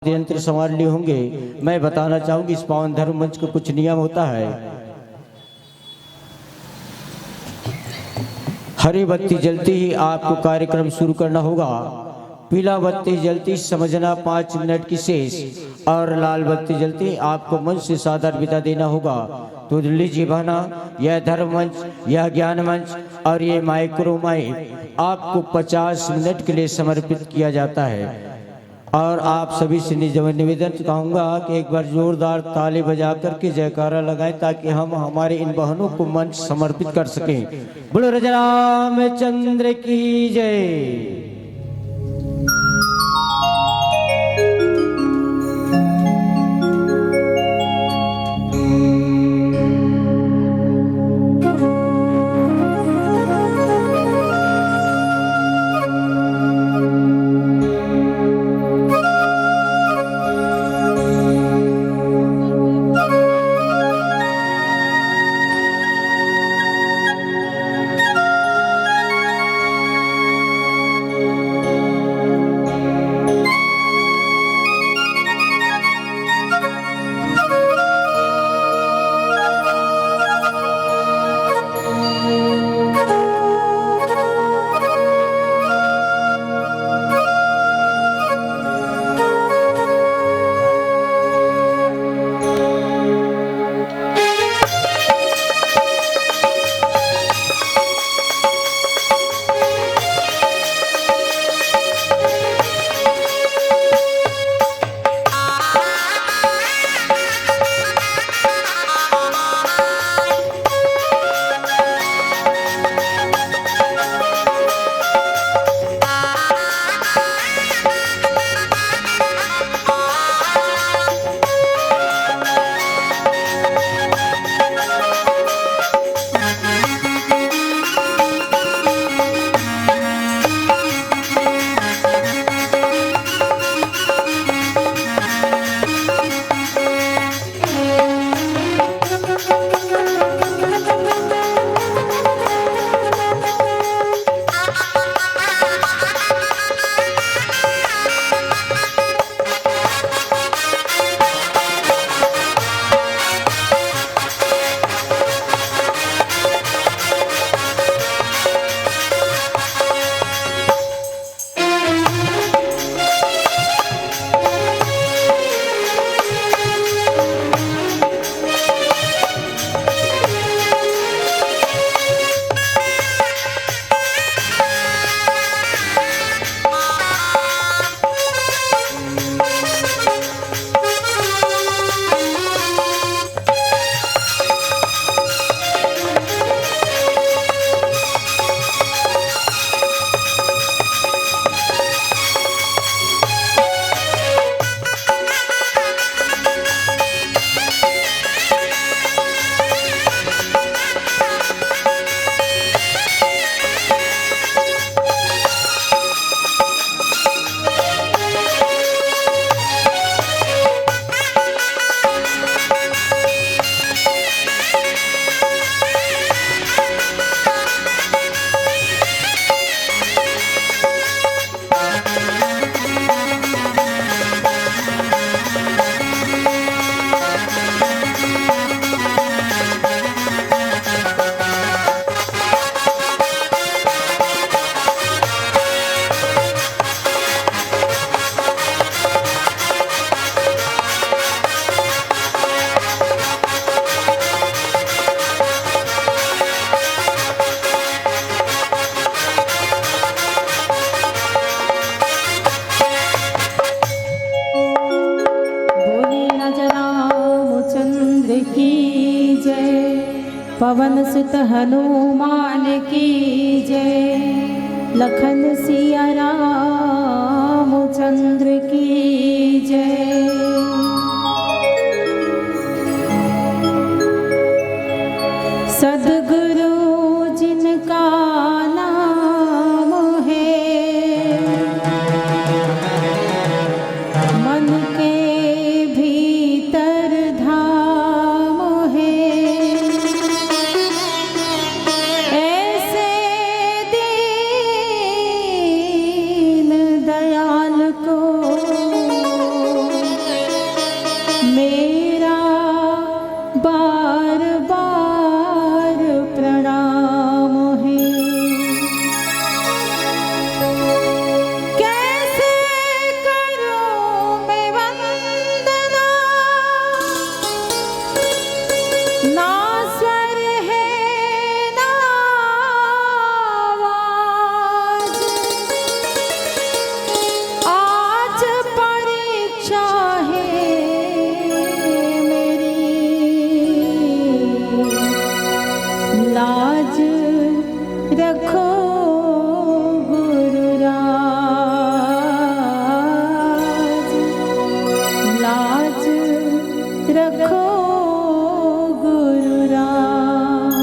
यंत्र संवार लिए होंगे। मैं बताना चाहूंगी इस पावन धर्म मंच का कुछ नियम होता है। हरी बत्ती जलती ही आपको कार्यक्रम शुरू करना होगा। पीला बत्ती जलती समझना 5 मिनट की शेष, और लाल बत्ती जलती आपको मंच से सादर विदा देना होगा। तो लीजिए बहना, यह धर्म मंच, यह ज्ञान मंच और ये माइक्रो माइक आपको 50 मिनट के लिए समर्पित किया जाता है। और आप सभी से निवेदन कहूँगा कि एक बार जोरदार ताली बजा करके जयकारा लगाएं ताकि हम हमारे इन बहनों को मंच समर्पित कर सकें। बोलो राजा रामचंद्र की जय। पवन सुत हनुमान की जय। लखन सिया रामचंद्र की जय। सद्गुरु जिनका नाम है, मन के भीतर धाम है। ऐसे दीन दयाल को लाज रखो गुरुराज, लाज रखो गुरुराज।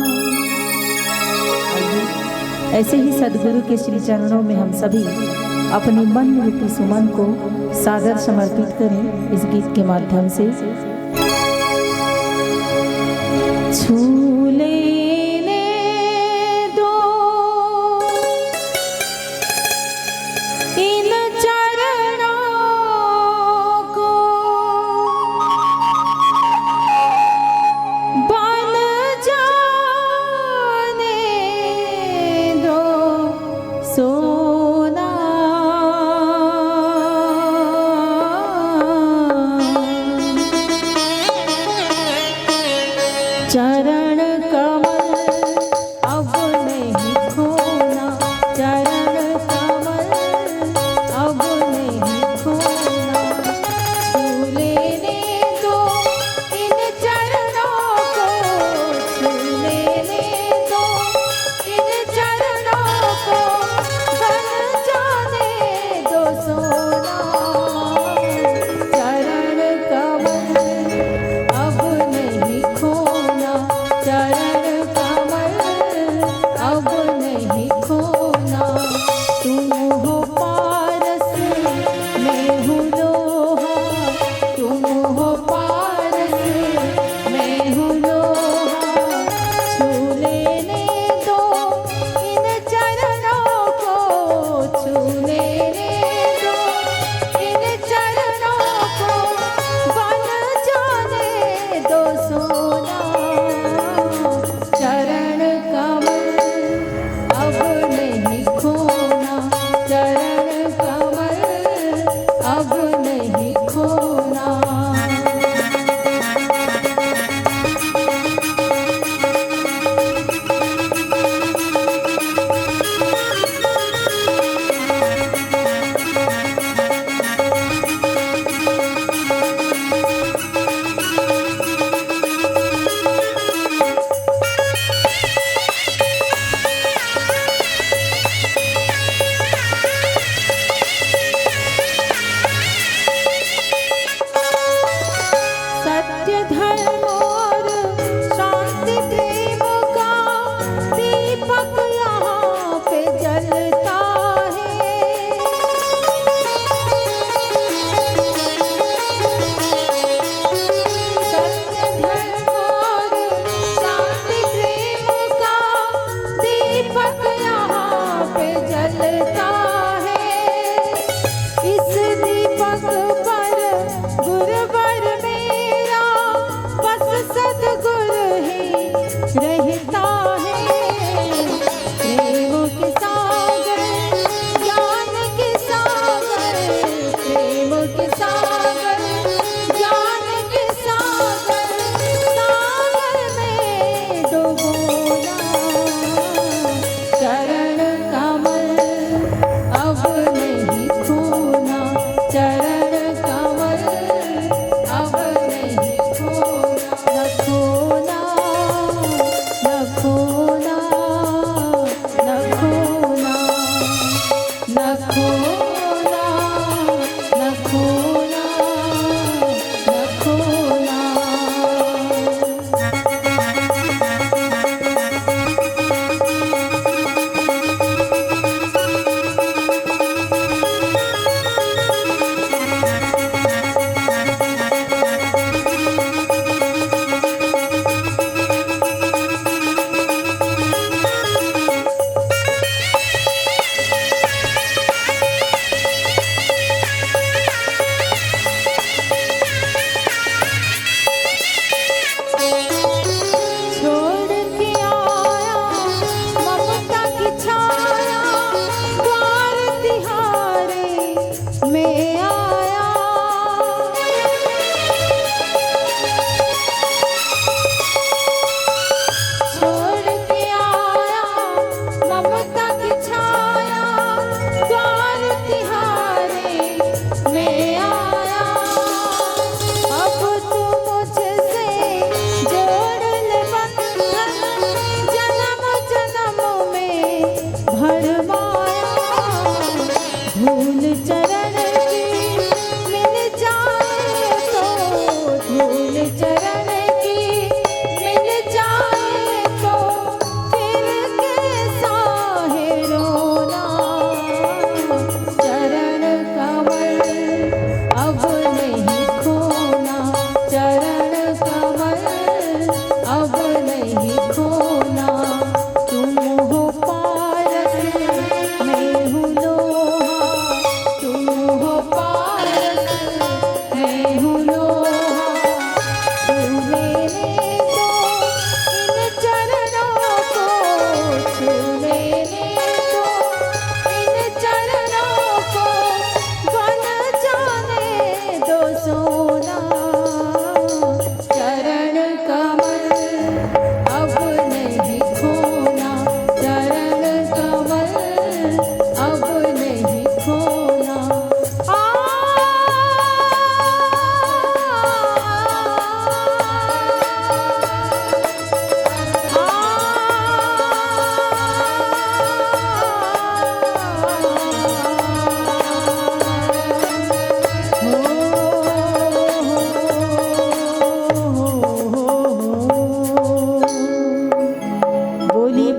ऐसे ही सदगुरु के श्री चरणों में हम सभी अपने मन रूपी सुमन को सादर समर्पित करें इस गीत के माध्यम से। छू लेने दो इन चरणों को, बन जाने दो सोना, चरण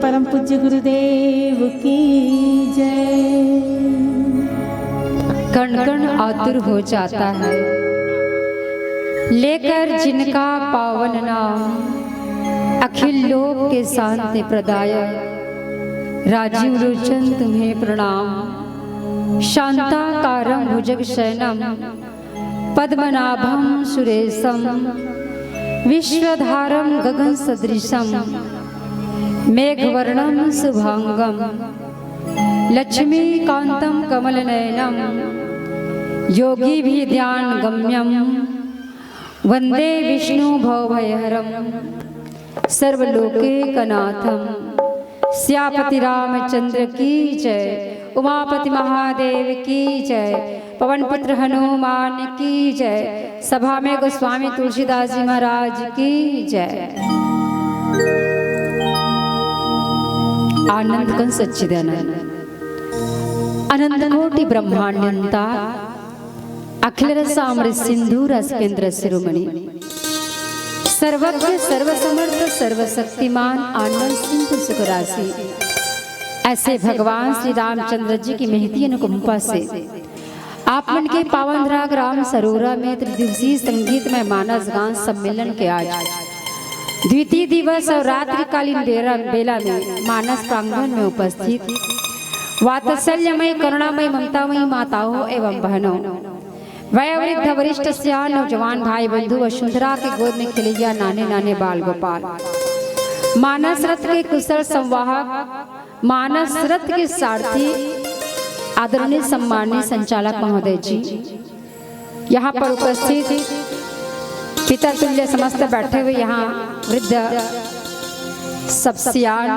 परम पूज्य गुरुदेव की जय। कण कण आतुर हो जाता है लेकर जिनका पावन नाम। अखिल लोक के शांति प्रदायक राजीव लोचन तुम्हें प्रणाम। शांताकारं भुजगशयनं पद्मनाभं सुरेशं विश्वधारं गगन सदृशं मेघवर्णं शुभांगं लक्ष्मीकान्तं कमलनयनं योगी भी ध्यान गम्यं वंदे विष्णु भवभयहरं सर्वलोकैकनाथं। श्यापति रामचंद्र की जय, उमापति महादेव की जय, पवन पुत्र हनुमान की जय, सभा में गोस्वामी तुलसीदास जी महाराज की जय। आनंद कंस सच्चिदानंद अनंत कोटि ब्रह्मांडता अखिल रसामृत सिंधु रस केंद्र शिरोमणि सर्वज्ञ सर्वसमर्थ सर्वशक्तिमान आनंद सिंधु सुख राशि ऐसे भगवान श्री रामचंद्र जी की महती अनुकंपा से आप मन के पावन राग राम सरोवरा में त्रिदिवसीय संगीत में मानस गान सम्मेलन के आज द्वितीय दिवस और रात्रिकालीन बेला में मानस प्रांगण में उपस्थित वात्सल्यमय करुणामय ममतामयी माताओं एवं बहनों, वयोवृद्ध वरिष्ठ सियान नौजवान भाई बंधु वसुंधरा के गोद में खिलैया नाने नाने बाल गोपाल, मानस रथ के कुशल संवाहक, मानस रथ के सारथी आदरणीय सम्माननीय संचालक महोदय जी, यहाँ पर उपस्थित पिता तुल्य समस्त बैठे हुए यहाँ वृद्ध सब सियान,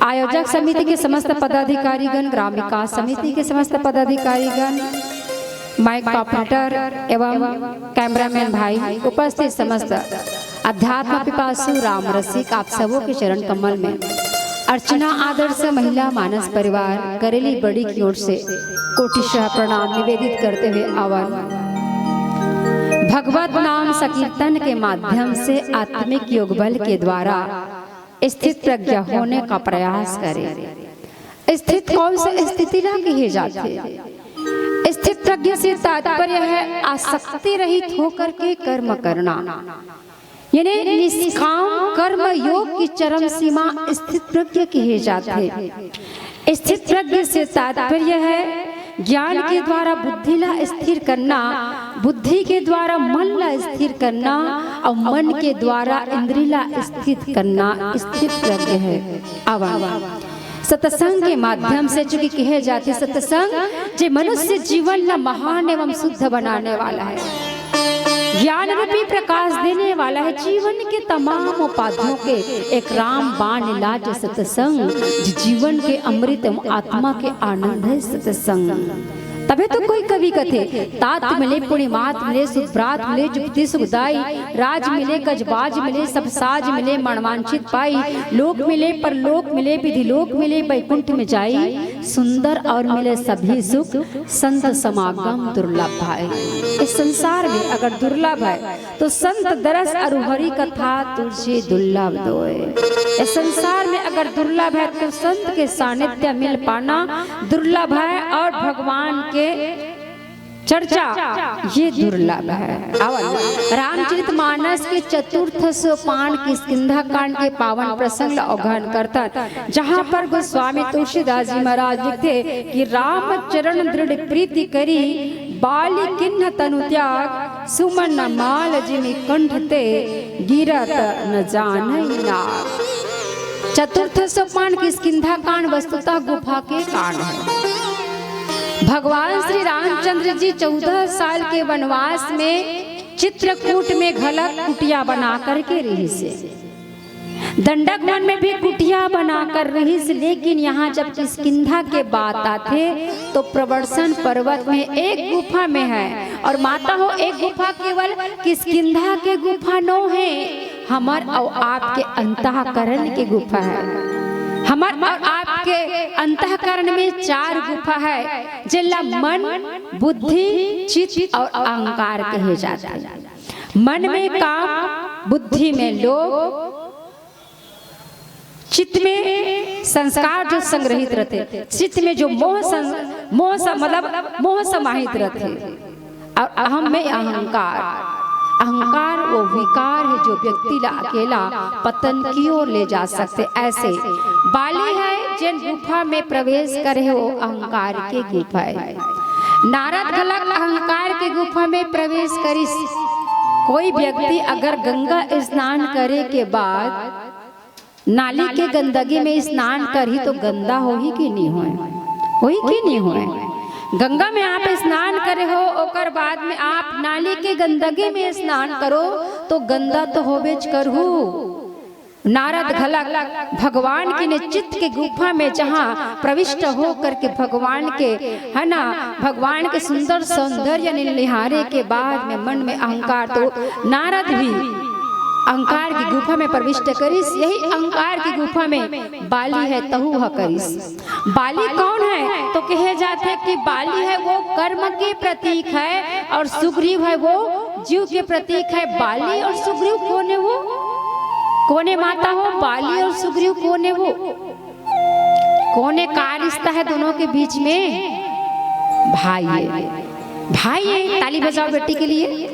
आयोजक समिति के समस्त पदाधिकारीगण, ग्राम विकास समिति के समस्त पदाधिकारीगण, माइक ऑपरेटर एवं कैमरामैन भाई, उपस्थित समस्त अध्यात्म पिपासु राम रसिक, आप सबों के चरण कमल में अर्चना आदर्श महिला मानस परिवार करेली बड़ी की ओर से कोटिशः प्रणाम निवेदित करते हुए आह्वान। भगवत नाम संकीर्तन के माध्यम से आत्मिक योग बल के द्वारा स्थित प्रज्ञा होने का प्रयास करें। स्थित कौन से स्थिति ना कही जाती। स्थित प्रज्ञा से तात्पर्य है आसक्ति रहित होकर के कर्म करना, यानी निष्काम कर्म योग की चरम सीमा स्थित प्रज्ञा कही जाती। स्थित प्रज्ञा से तात्पर्य है ज्ञान के द्वारा बुद्धि ला स्थिर करना, बुद्धि के द्वारा मन ला स्थिर करना और मन के द्वारा इंद्रिय ला स्थित करना स्थित प्रज्ञा है। अब सत्संग के माध्यम से चूंकि कहे जाते सत्संग जो मनुष्य जीवन ला महान एवं शुद्ध बनाने वाला है, ज्ञान रूपी प्रकाश देने वाला है, जीवन के तमाम उपाधियों के एक राम बाण लाज सत्संग, जीवन के अमृत आत्मा के आनंद है सत्संग। तबे तो कोई कवि कथे तात मिले पुण्यमात मिले सुभ्रात मिले जुक्ति सुखदाई, राज मिले गजबाज मिले सब साज मिले मनवांछित पाई, लोक मिले परलोक मिले विधि लोक मिले वैकुंठ में जाई, सुंदर और मिले सभी सुख संत समागम दुर्लभ है। इस संसार में अगर दुर्लभ है तो संत दरस और हरि कथा तुझे दुर्लभ दोए। इस संसार में अगर दुर्लभ है तो संत के सानिध्य मिल पाना दुर्लभ है, और भगवान के चर्चा ये दुर्लभ है। रामचरितमानस के चतुर्थ सोपान किष्किंधा कांड के पावन प्रसंग अवगाहन करता, जहाँ पर गोस्वामी तुलसीदास जी महाराज लिखते कि राम चरण दृढ़ प्रीति करी बाली किन्ह तनु त्याग, सुमन माल जिमि कंठते गिरत न जानई नाग। चतुर्थ सोपान किष्किंधा कांड वस्तुतः गुफा के कांड है। भगवान श्री रामचंद्र जी 14 साल के वनवास में चित्रकूट में घलक कुटिया बना करके रही से, दंडक वन में भी कुटिया बनाकर रही से, लेकिन यहाँ जब किष्किंधा के बात आते तो प्रवर्षण पर्वत में एक गुफा में है, और माता हो एक गुफा केवल किष्किंधा के गुफा नो है, हमार और आपके अंतःकरण के गुफा है। हमार और आपके अंतःकरण में 4 गुफा है, जिला मन बुद्धि चित्त और अहंकार कहे जाते हैं। मन में काम, बुद्धि में लोभ, चित्त में संस्कार जो संग्रहित रहते, चित्त में जो मोह समाहित रहते, और अहम में अहंकार वो विकार है जो व्यक्ति ला अकेला पतन की ओर ले जा सकते। ऐसे बाली है जिन गुफा में प्रवेश करे वो अहंकार के गुफा है। नारद गलक अहंकार के गुफा में प्रवेश करी। कोई व्यक्ति अगर गंगा स्नान करे के बाद नाली के गंदगी में स्नान करी तो गंदा हो ही कि नहीं होई कि नहीं होए। गंगा में आप स्नान करे हो ओकर बाद में आप नाली के गंदगी में स्नान करो तो गंदा तो होबेच करहु। नारद घलक भगवान की निश्चित के गुफा में जहाँ प्रविष्ट हो करके भगवान के है ना, भगवान के सुंदर सौंदर्य निहारे के बाद में मन में अहंकार, तो नारद भी अहंकार की गुफा में प्रविष्ट करिस। यही अहंकार की गुफा में बाली है तहु ह करिस। बाली कौन है तो कहे जाते कि बाली है वो कर्म के प्रतीक है और सुग्रीव है वो जीव के प्रतीक है। बाली और सुग्रीव कौन है? वो कौन माता हो? बाली और सुग्रीव कौन है? वो कौन का रिश्ता है दोनों के बीच में? भाई है, भाई है। ताली बजाओ बेटी के लिए।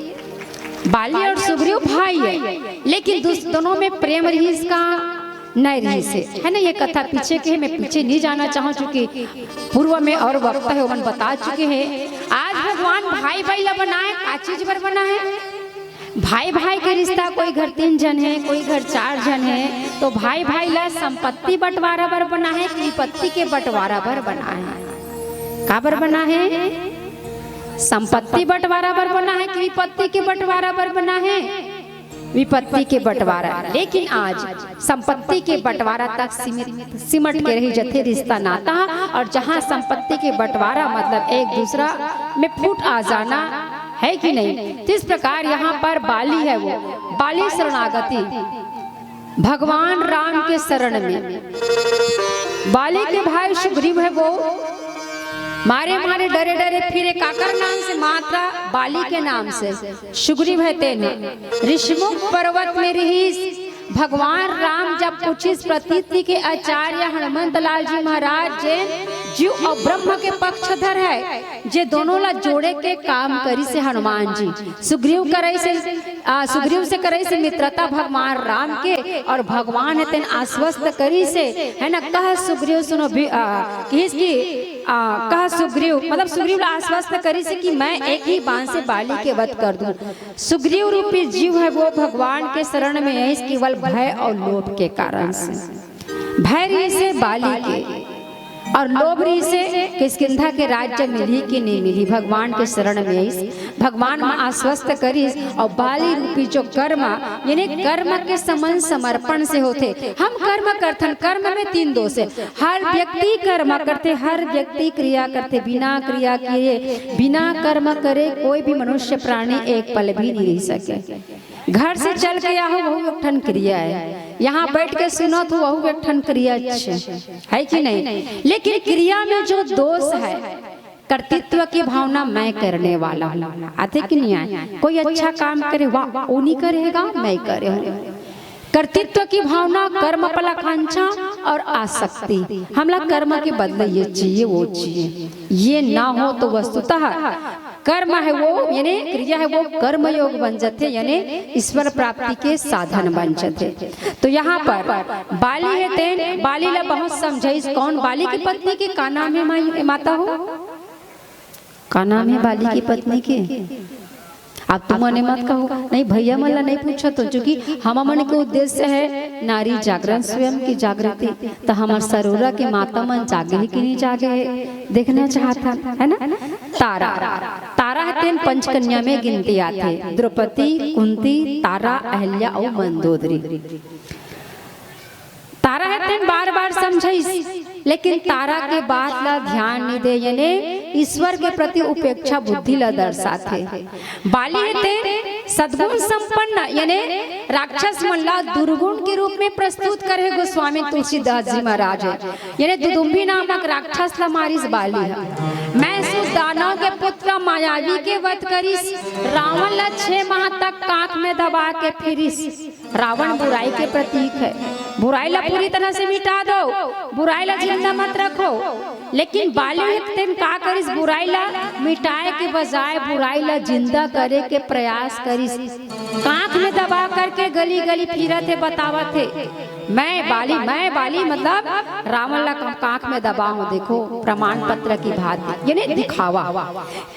बाली और सुग्रीव भाई है, लेकिन दोनों में प्रेम रहीस का नहीं रहीस है ना। ये कथा पीछे के है, मैं पीछे नहीं जाना चाहूँ चूंकि पूर्व में और वक्त है वो बता चुके हैं। आज भगवान भाई भाई ला बनाए, का चीज पर बना है? भाई भाई के रिश्ता, कोई घर 3 जन है, कोई घर 4 जन है, तो भाई भाई ला संपत्ति बंटवारा पर बना है कि विपत्ति के बंटवारा पर बना है? का पर बना है? संपत्ति बंटवारा पर बना है कि विपत्ति के बंटवारा पर बना है? विपत्ति के बंटवारा। लेकिन आज संपत्ति के बंटवारा तक सिमट के रही जथे रिश्ता नाता, और जहां संपत्ति के बंटवारा मतलब एक दूसरा में फूट आ जाना है कि नहीं। तो इस प्रकार यहाँ पर बाली है वो बाली शरणागति भगवान राम के शरण में। बाली के भाई सुग्रीव है वो मारे मारे डरे डरे फिरे काकर नाम से, मात्रा बाली के नाम से सुग्रीव है तेने। ऋषिमुख पर्वत में रही भगवान राम जब पूछिस प्रतीति के आचार्य हनुमंत लाल जी महाराज जे जीव और ब्रह्म के पक्षधर है, जे दोनों ला जोड़े के काम करी से हनुमान जी। सुग्रीव से करे से मित्रता भगवान राम के, और भगवान है तेन आश्वस्त करी से है ना। कह सुग्रीव सुनो कह सुग्रीव मतलब सुग्रीव आश्वस्त करी से कि मैं एक ही बाण से बाली के वध कर दूं। सुग्रीव रूपी जीव है वो भगवान के शरण में है केवल भय और लोभ के कारण से। भय से बाली के और लोभ से किष्किंधा के राज्य मिली कि नहीं मिली, भगवान के शरण में भगवान में आश्वस्त करी। और बाली रूपी जो कर्म यानी कर्म के समन समर्पण से होते। हम कर्म करते, कर्म में 3 दोष है। हर व्यक्ति कर्म करते, हर व्यक्ति क्रिया करते, बिना क्रिया किए बिना कर्म करे कोई भी मनुष्य प्राणी एक पल भी नहीं रह सके। घर से चल के आओ वह एक ठन क्रिया है, यहाँ बैठ के सुनो तो वह एक ठन क्रिया है कि नहीं। लेकिन क्रिया में जो दोष है कर्तृत्व की भावना, मैं करने वाला हूँ, आते कि नहीं आए। कोई अच्छा काम करे वाह वो नहीं करेगा, मैं करे। कर्तृत्व की भावना, कर्म फल आकांक्षा और आसक्ति। हम लोग कर्म के बदले ये चाहिए वो चाहिए, ये ना हो तो वस्तुतः कर्म है वो यानी क्रिया है वो कर्म योग बन जाते, यानी ईश्वर प्राप्ति के साधन बन जाते। तो यहाँ पर बाली है तेन, बाली ला बहुत समझाइस। कौन? बाली की पत्नी के का नाम है माता हो? का नाम है बाली की पत्नी के? आप तुम मने मत कहो, नहीं भैया मला नहीं पूछा तो, क्योंकि हम मन के उद्देश्य है नारी जागरण, स्वयं की जागृति। तो हमारे सरोरा के माता मन जागे कि नहीं जागे देखना चाहता है ना। तारा, तारा है तेन पंचकन्या में गिनती आते, द्रौपदी, कुंती, तारा, अहल्या और मंदोदरी। तारा है तेन बार बार समझाइस, लेकिन तारा के बात ला ध्यान नहीं दे, यानी ईश्वर के प्रति उपेक्षा बुद्धि ला दर्शाते। बाली है तेन सद्गुण संपन्न यानी राक्षस मन ला दुर्गुण के रूप में प्रस्तुत करे गोस्वामी तुलसीदास जी महाराज है। यानी दुदुम्बी नामक राक्षस ला मारिस बाली है। मैं सुत दानव के पुत्र मायावी के वध करिस, रावण ला 6 माह तक कांख में दबा के फिरिस। रावण बुराई के प्रतीक है। बुराई ला पूरी तरह से मिटा दो, बुराई ला जिंदा मत रखो। लेकिन बाली एक दिन का करिस, बुराई ला मिटाए के बजाय बुराई ला जिंदा करे के प्रयास करिस। कांख में दबा करके गली गली फिरत है, बतावत है मैं बाली मतलब रावण ला कांख में दबा हूं। देखो प्रमाण पत्र की भांति, यानी दिखावा।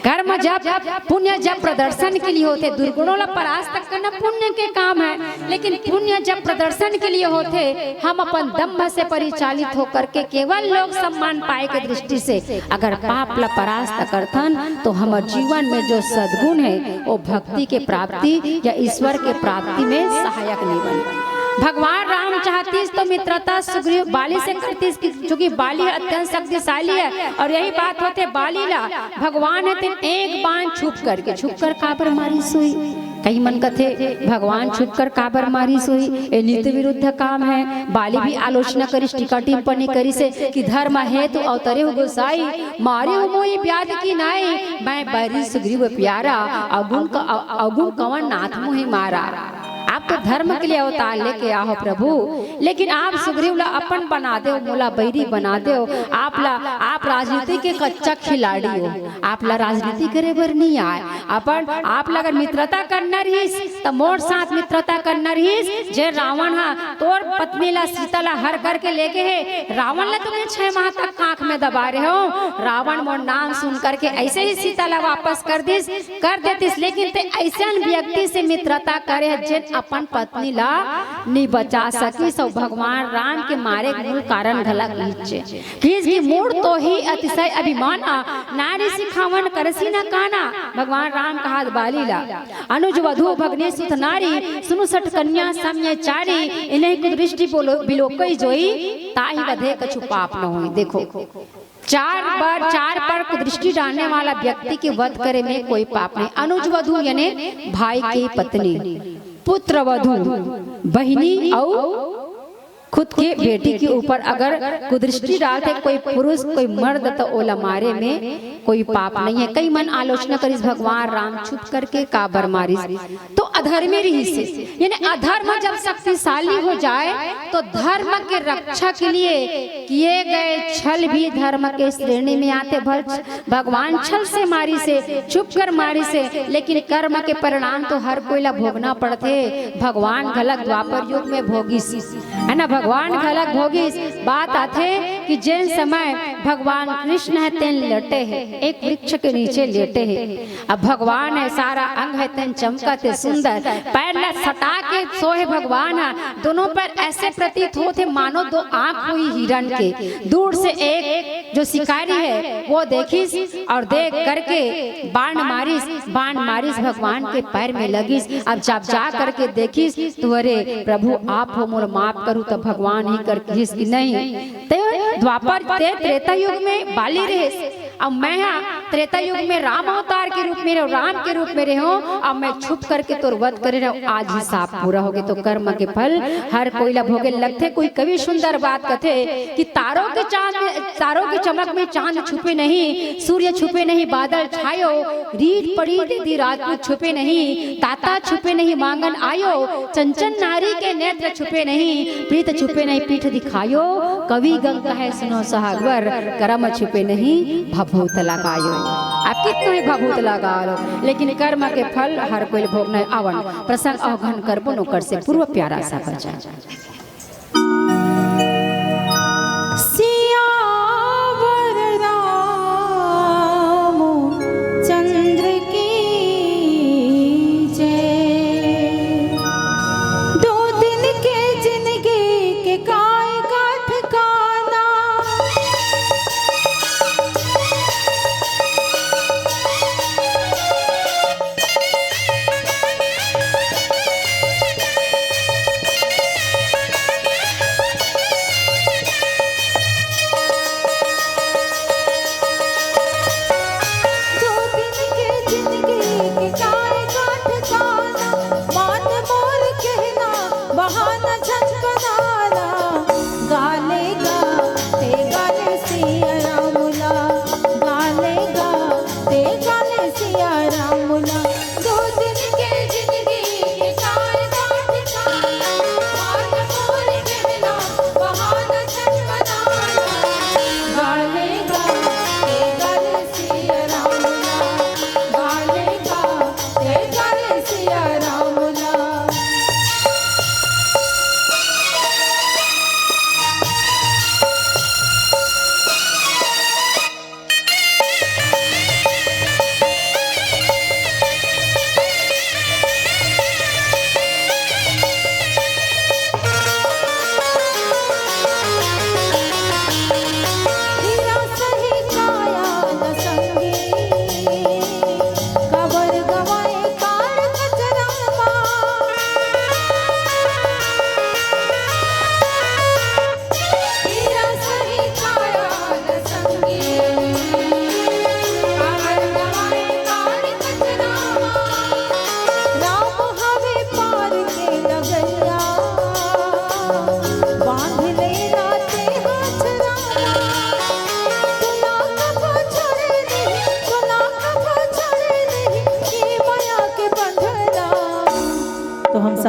कर्म जब पुण्य जब प्रदर्शन के लिए होते, दुर्गुणों ला परास्त करना पुण्य के काम है, लेकिन पुण्य जब प्रदर्शन के लिए होते, हम अपन दम्भ से परिचालित होकर के केवल लोग सम्मान पाए के दृष्टि से अगर पाप ला परास्त करथन, तो हमारे जीवन में जो सद्गुण है वो भक्ति के प्राप्ति या ईश्वर के प्राप्ति में सहायक नहीं बने। भगवान राम चाहतीस तो मित्रता सुग्रीव बाली से करतीस, क्योंकि बाली अत्यंत शक्तिशाली है। और यही बात होते बाली ला भगवान है तीन एक बाण छुप कर काबर मारी सोई। कई मन कथे भगवान छुप कर काबर मारी सोई, ये नीति विरुद्ध काम है। बाली भी आलोचना करिस, टीका टिप्पणी करी से कि धर्म है तो अवतरे हो गोसाई, मारे हो मोई ब्याद की नाई, मैं बैरी सुग्रीव प्यारा, अवगुण कवन नाथ मोहि मारा। आप तो धर्म के लिए अवतार लेके आओ प्रभु, लेकिन आप सुग्रीव ला अपन बना दो, मोला बैरी बना दो। आप राजनीति के कच्चा खिलाड़ी हो, आप ला राजनीति करे बर नहीं आए। अपन आप ला अगर मित्रता करना रहीस तो मोर साथ मित्रता करना रहीस। जे रावण हा तोर पत्नी ला सीता ला हर घर के लेके है, रावण ला तुम्हें 6 माह तक कांख में दबा रहे हो। रावण मोर नाम सुन करके ऐसे ही सीता ला वापस कर देतीस, लेकिन ते ऐसे व्यक्ति से मित्रता करे जे अपन पत्नी ला नहीं बचा सकी। सो भगवान राम के मारे मूल कारण घलक की मूड तो ही अतिशय अभिमान नारी सिखावन करसी न काना। भगवान राम कहा बाली ला अनुज वधु भगने सुत नारी, सुनु सठ कन्या सम्य चारी, इन्हें कुदृष्टि बिलोकई जोई, ताहि वधे कछु पाप न होई। देखो 4 पर कुदृष्टि डालने वाला व्यक्ति के वध करे में कोई पाप नहीं। अनुज वधु यानी भाई की पत्नी, पुत्र वधु बहिनी और खुद के बेटी के ऊपर अगर कुदृष्टि डालते कोई पुरुष कोई मर्द, तो ओला मारे में कोई पाप नहीं है। कई मन आलोचना करिस भगवान राम छुप करके काबर मारिस, तो अधर्मी रही से, यानी अधर्म जब शक्तिशाली हो जाए तो धर्म के रक्षा के लिए किए गए छल भी धर्म के श्रेणी में आते। भगवान छल से मारी से, छुप कर मारी से, लेकिन कर्म के परिणाम तो हर कोई ला भोगना पड़ते। भगवान गलत द्वापर युग में भोगिस है ना, भगवान गलत भोगिस। बात आते कि जिन समय भगवान कृष्ण है तेन लेटे है, एक वृक्ष के नीचे लेटे है। अब भगवान है सारा अंग है तेन चमकते सुंदर, पैर ला सटा के सोए भगवान है। दोनों पर ऐसे प्रतीत होते मानो 2 आंख हुई हिरण के। दूर से एक जो शिकारी है वो देखिस और देख करके बाण मारिस भगवान के पैर में लगिस। अब जब जा करके देखिस तो अरे प्रभु आप हो मोर माफ करूँ, तो भगवान ही कर कि नहीं। द्वापर त्रेता युग में बाली रहे, अब मैं त्रेता युग में राम अवतार के रूप में राम के रूप में रहो, अब मैं छुप करके तो वध करे रहो। आज हिसाब पूरा हो गए तो कर्म के फल हर कोई ला भोगे लगते। कोई कवि सुंदर बात कथे कि तारों के चमक में चांद छुपे नहीं, सूर्य छुपे नहीं बादल छायो, रीत पड़ी दी रात छुपे नहीं, ताता छुपे नहीं मांगन आयो, चंचन नारी के नेत्र छुपे नहीं, प्रीत छुपे नहीं पीठ दिखायो, कवि गंगा है सुनो सहागर, कर्म छुपे नहीं भभूत लगायो। आप कितने भभूत लगा लो, लेकिन कर्म के फल हर कोई भोगना आवन। प्रसंग अवघन करबो नोकर से पूर्व प्यारा सा बचा।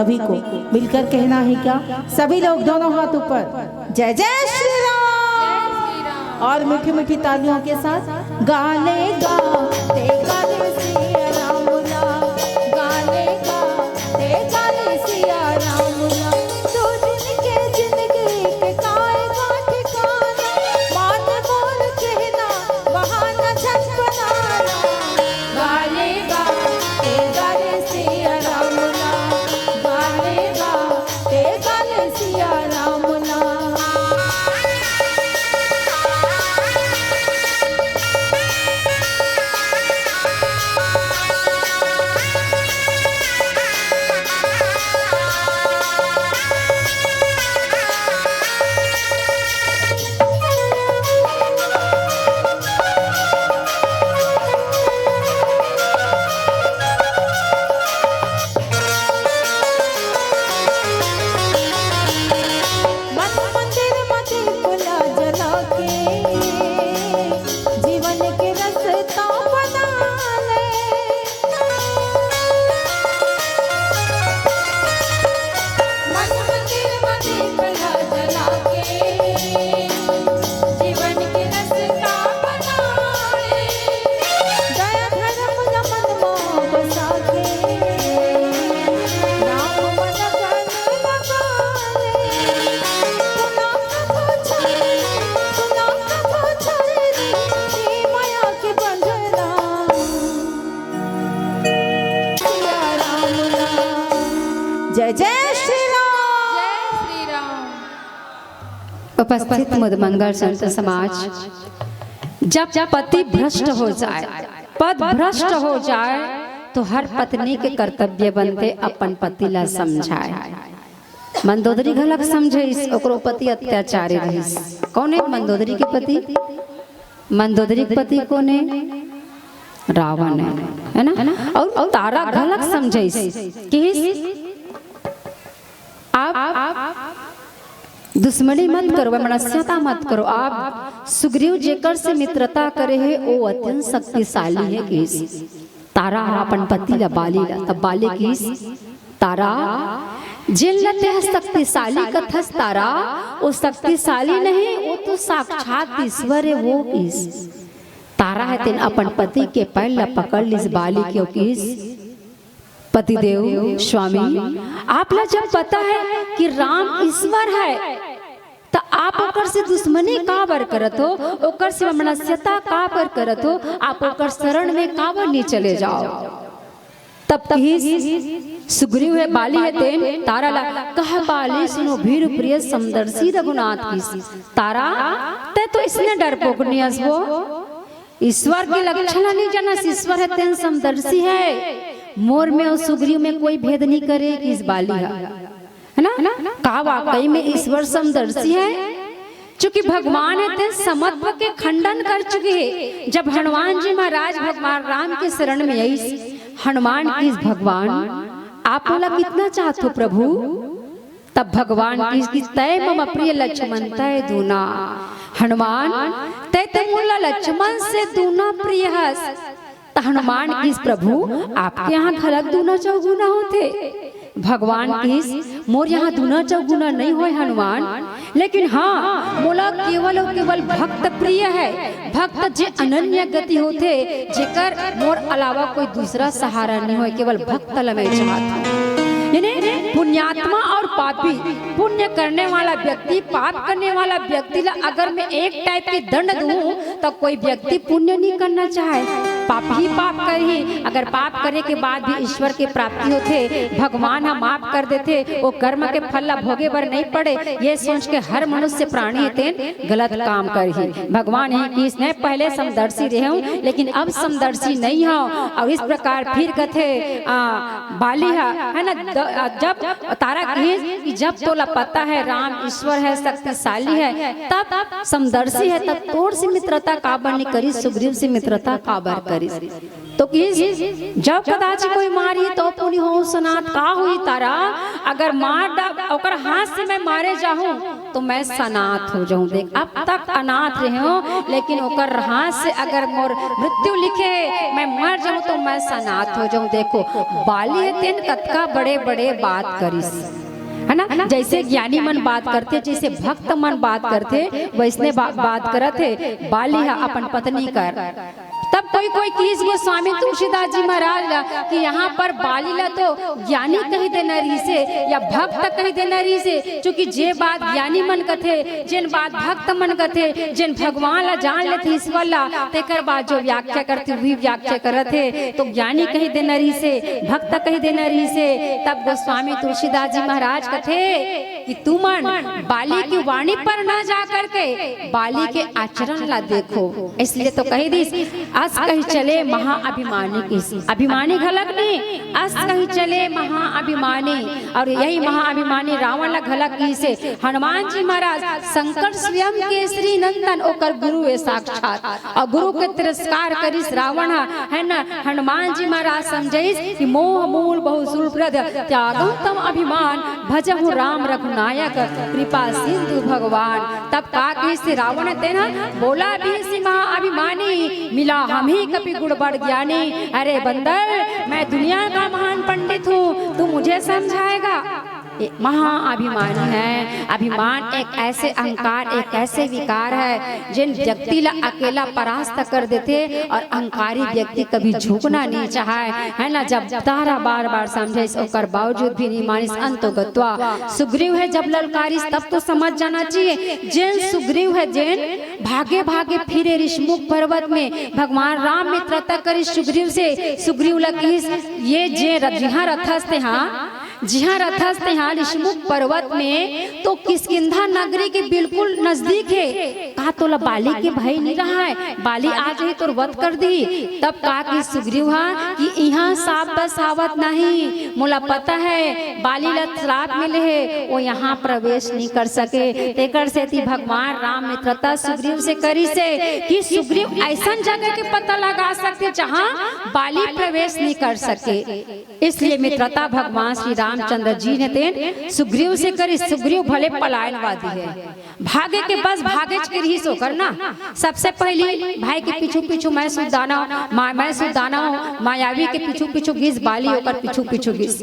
सभी को मिलकर कहना है क्या? सभी लोग दोनों हाथ ऊपर, जय जय श्री राम। और मीठी मीठी तालियों के साथ गाले गाते गाले सिया राम ला, गाले गाते गाले सिया राम ला। दो दिन के जिंदगी के काएगा ठिकाना, मान बोल कहना बहाना झटपटाना। गाले गाते गाले सिया राम ला, गाले गाते गाले सिया राम ला। जय जय श्री राम। उपस्थित मुदमंगल संत समाज, जब पति भ्रष्ट हो जाए, पद भ्रष्ट हो जाए, तो हर पत्नी के कर्तव्य बनते अपन पति ला समझाए। मंदोदरी गलत समझे, ओकरो पति अत्याचारी रहिस। कौन है मंदोदरी के पति? मंदोदरी के पति कौन है? रावण है ना। और तारा गलत समझे कि आप दुश्मनी मत करो, मनस्यता मत करो। आप सुग्रीव जेकर से मित्रता करे है वो अत्यंत शक्तिशाली है। किस तारा अपन पति ला बाली ला, तब बाली किस तारा जिन लते है शक्तिशाली कथस तारा, वो शक्तिशाली नहीं, वो तो साक्षात ईश्वर है। वो किस तारा है तेन अपन पति के पैर ला पकड़ लिस बाली, क्यों किस पतिदेव स्वामी आपला जब पता है कि राम ईश्वर है, तो आप ओकर से दुश्मनी का बर करत हो, ओकर से मनस्यता का बर करत हो, आप ओकर शरण में का बर नहीं चले जाओ। तब सुग्रीव है बाली है तेन तारा ला कह बाली सुनो भीर प्रिय समदर्शी रघुनाथ की। तारा ते तो इसने डरपोक नहीं हंसबो, ईश्वर के लक्षण नहीं जानस, ईश्वर है तेन समदर्शी है। मोर में और सुग्रीव में कोई भेद नहीं करे कि इस बाली है ना। का वाकई में ईश्वर समदर्शी है, चूंकि भगवान है तेन समत्व के खंडन कर चुके हैं। जब हनुमान जी महाराज भगवान राम के शरण में आई, हनुमान की भगवान आप बोला कितना चाहते हो प्रभु, तब भगवान की तय मम प्रिय लक्ष्मण तय दूना। हनुमान तय तय मुल्ला लक्ष्मण से दूना प्रिय हस। हनुमान किस प्रभु आपके यहाँ खलक दूना चौगुना होते, भगवान किस मोर यहाँ दूना चौगुना नहीं हो हनुमान। लेकिन हाँ मोला केवल और केवल भक्त प्रिय है, भक्त जे अनन्य गति होते, जेकर मोर अलावा कोई दूसरा सहारा नहीं हो, केवल भक्त लमे चाहता। पुण्यात्मा और पापी, पुण्य करने वाला व्यक्ति पाप करने वाला व्यक्ति ला अगर मैं एक टाइप के दंड दूं, तो कोई व्यक्ति पुण्य नहीं करना चाहे, पाप ही पाप कर ही। अगर पाप करे के बाद भी ईश्वर के प्राप्ति होते, भगवान हम माफ कर देते, वो कर्म के फल ला भोगे बर नहीं पड़े, ये सोच के हर मनुष्य प्राणी है गलत काम कर ही। भगवान ही कि इसने पहले समदर्शी रहे हूँ, लेकिन अब समदर्शी नहीं हो। और इस प्रकार फिर कथे बाली है ना, जब तारा कि जब तोला पता है राम ईश्वर है शक्तिशाली है, तब समदर्शी है, तब तोड़ से मित्रता काबर नहीं करी, सुग्रीव से मित्रता काबर करिस। तो किस जब कदाची कोई मारी तो पुनि हो सनात का हुई तारा, अगर मार ओकर हाथ से मैं मारे जाऊं तो मैं सनात हो जाऊं। देख अब तक अनाथ रहे हो, लेकिन ओकर हाथ से अगर मोर मृत्यु लिखे मैं मर जाऊं तो मैं सनात हो जाऊं। देखो बाली है तेन कतका बड़े बड़े बात करिस, है ना। जैसे ज्ञानी मन बात करते, जैसे भक्त मन बात करते, वैसने बात करत है बाली है अपन पत्नी कर। तब कोई कोई किस गोस्वामी तुलसीदास जी महाराज कि यहाँ पर बाली ला तो ज्ञानी कही देना रही से या भक्त कही देना रही से, क्योंकि जे बात ज्ञानी मन कथे, जिन बात भक्त मन कथे, जिन भगवान ला जान लेते ईश्वर ला, तेकर बाद जो व्याख्या करते वही व्याख्या करत है। तो ज्ञानी कही देना रही से, भक्त कही देना रही से। तब गोस्वामी तुलसीदास जी महाराज कथे कि तू मन बाली की वाणी पर ना जा करके बाली के आचरण ला देखो। इसलिए तो कही दी अस कहीं चले महाअभिमानी की, अभिमानी घलक नहीं, अस कहीं चले महाअभिमानी। और यही महाअभिमानी रावण ला घलक की से हनुमान जी महाराज शंकर स्वयं केसरी नंदन ओकर गुरु है साक्षात, और गुरु के तिरस्कार करिस रावण, है ना। हनुमान जी महाराज समझिस कि मोह मूल बहु सुलप्रद त्यागम तम अभिमान, भजहु राम रघुनायक कृपा सिंधु भगवान। तब का से रावण तेना बोला भी सी महाअभिमानी, मिला हम ही कपि गुण बढ़ ज्ञानी। अरे बंदर मैं दुनिया का महान पंडित हूँ, तू मुझे समझाएगा। महाअभिमानी है। अभिमान एक ऐसे अहंकार, एक ऐसे विकार है जिन व्यक्ति ला अकेला परास्त कर देते, और अहंकारी व्यक्ति कभी झुकना नहीं चाहे, है ना। जब तारा बार बार समझे ओकर बावजूद भी नहीं मानिस, अंतो गत्वा सुग्रीव है जब ललकारिस, तब तो समझ जाना चाहिए जिन सुग्रीव है जिन भागे भागे फिरे ऋषमुख पर्वत में भगवान राम मित्रता करी सुग्रीव से। सुग्रीव लकीस ये जे जिहाँ रथस थे, हाँ जिहाँ रथस थे हाँ ऋषमुख पर्वत में, तो किष्किंधा नगरी के बिल्कुल नजदीक है। कहा तो बाली के भय नहीं रहा है, बाली आज ही तो वध कर दी। तब कहा कि सुग्रीव हाँ कि यहाँ साप बसावत नहीं, मोला पता है बाली ला श्राप मिले है, वो यहाँ प्रवेश नहीं कर सके। तेकर से थी भगवान राम मित्रता सुग्रीव से करी से कि सुग्रीव ऐसा जगह के पता लगा सकते जहाँ बाली प्रवेश नहीं कर सके। इसलिए मित्रता भगवान श्री रामचंद्र जी ने तेन सुग्रीव से करी। सुग्रीव भले पलायनवादी है, भागे के बस भागे के रही सो करना। सबसे पहले भाई के पीछू पीछू मैं सुदाना मायावी के पीछू पीछू घिस, बाली होकर पीछू पीछू घिस।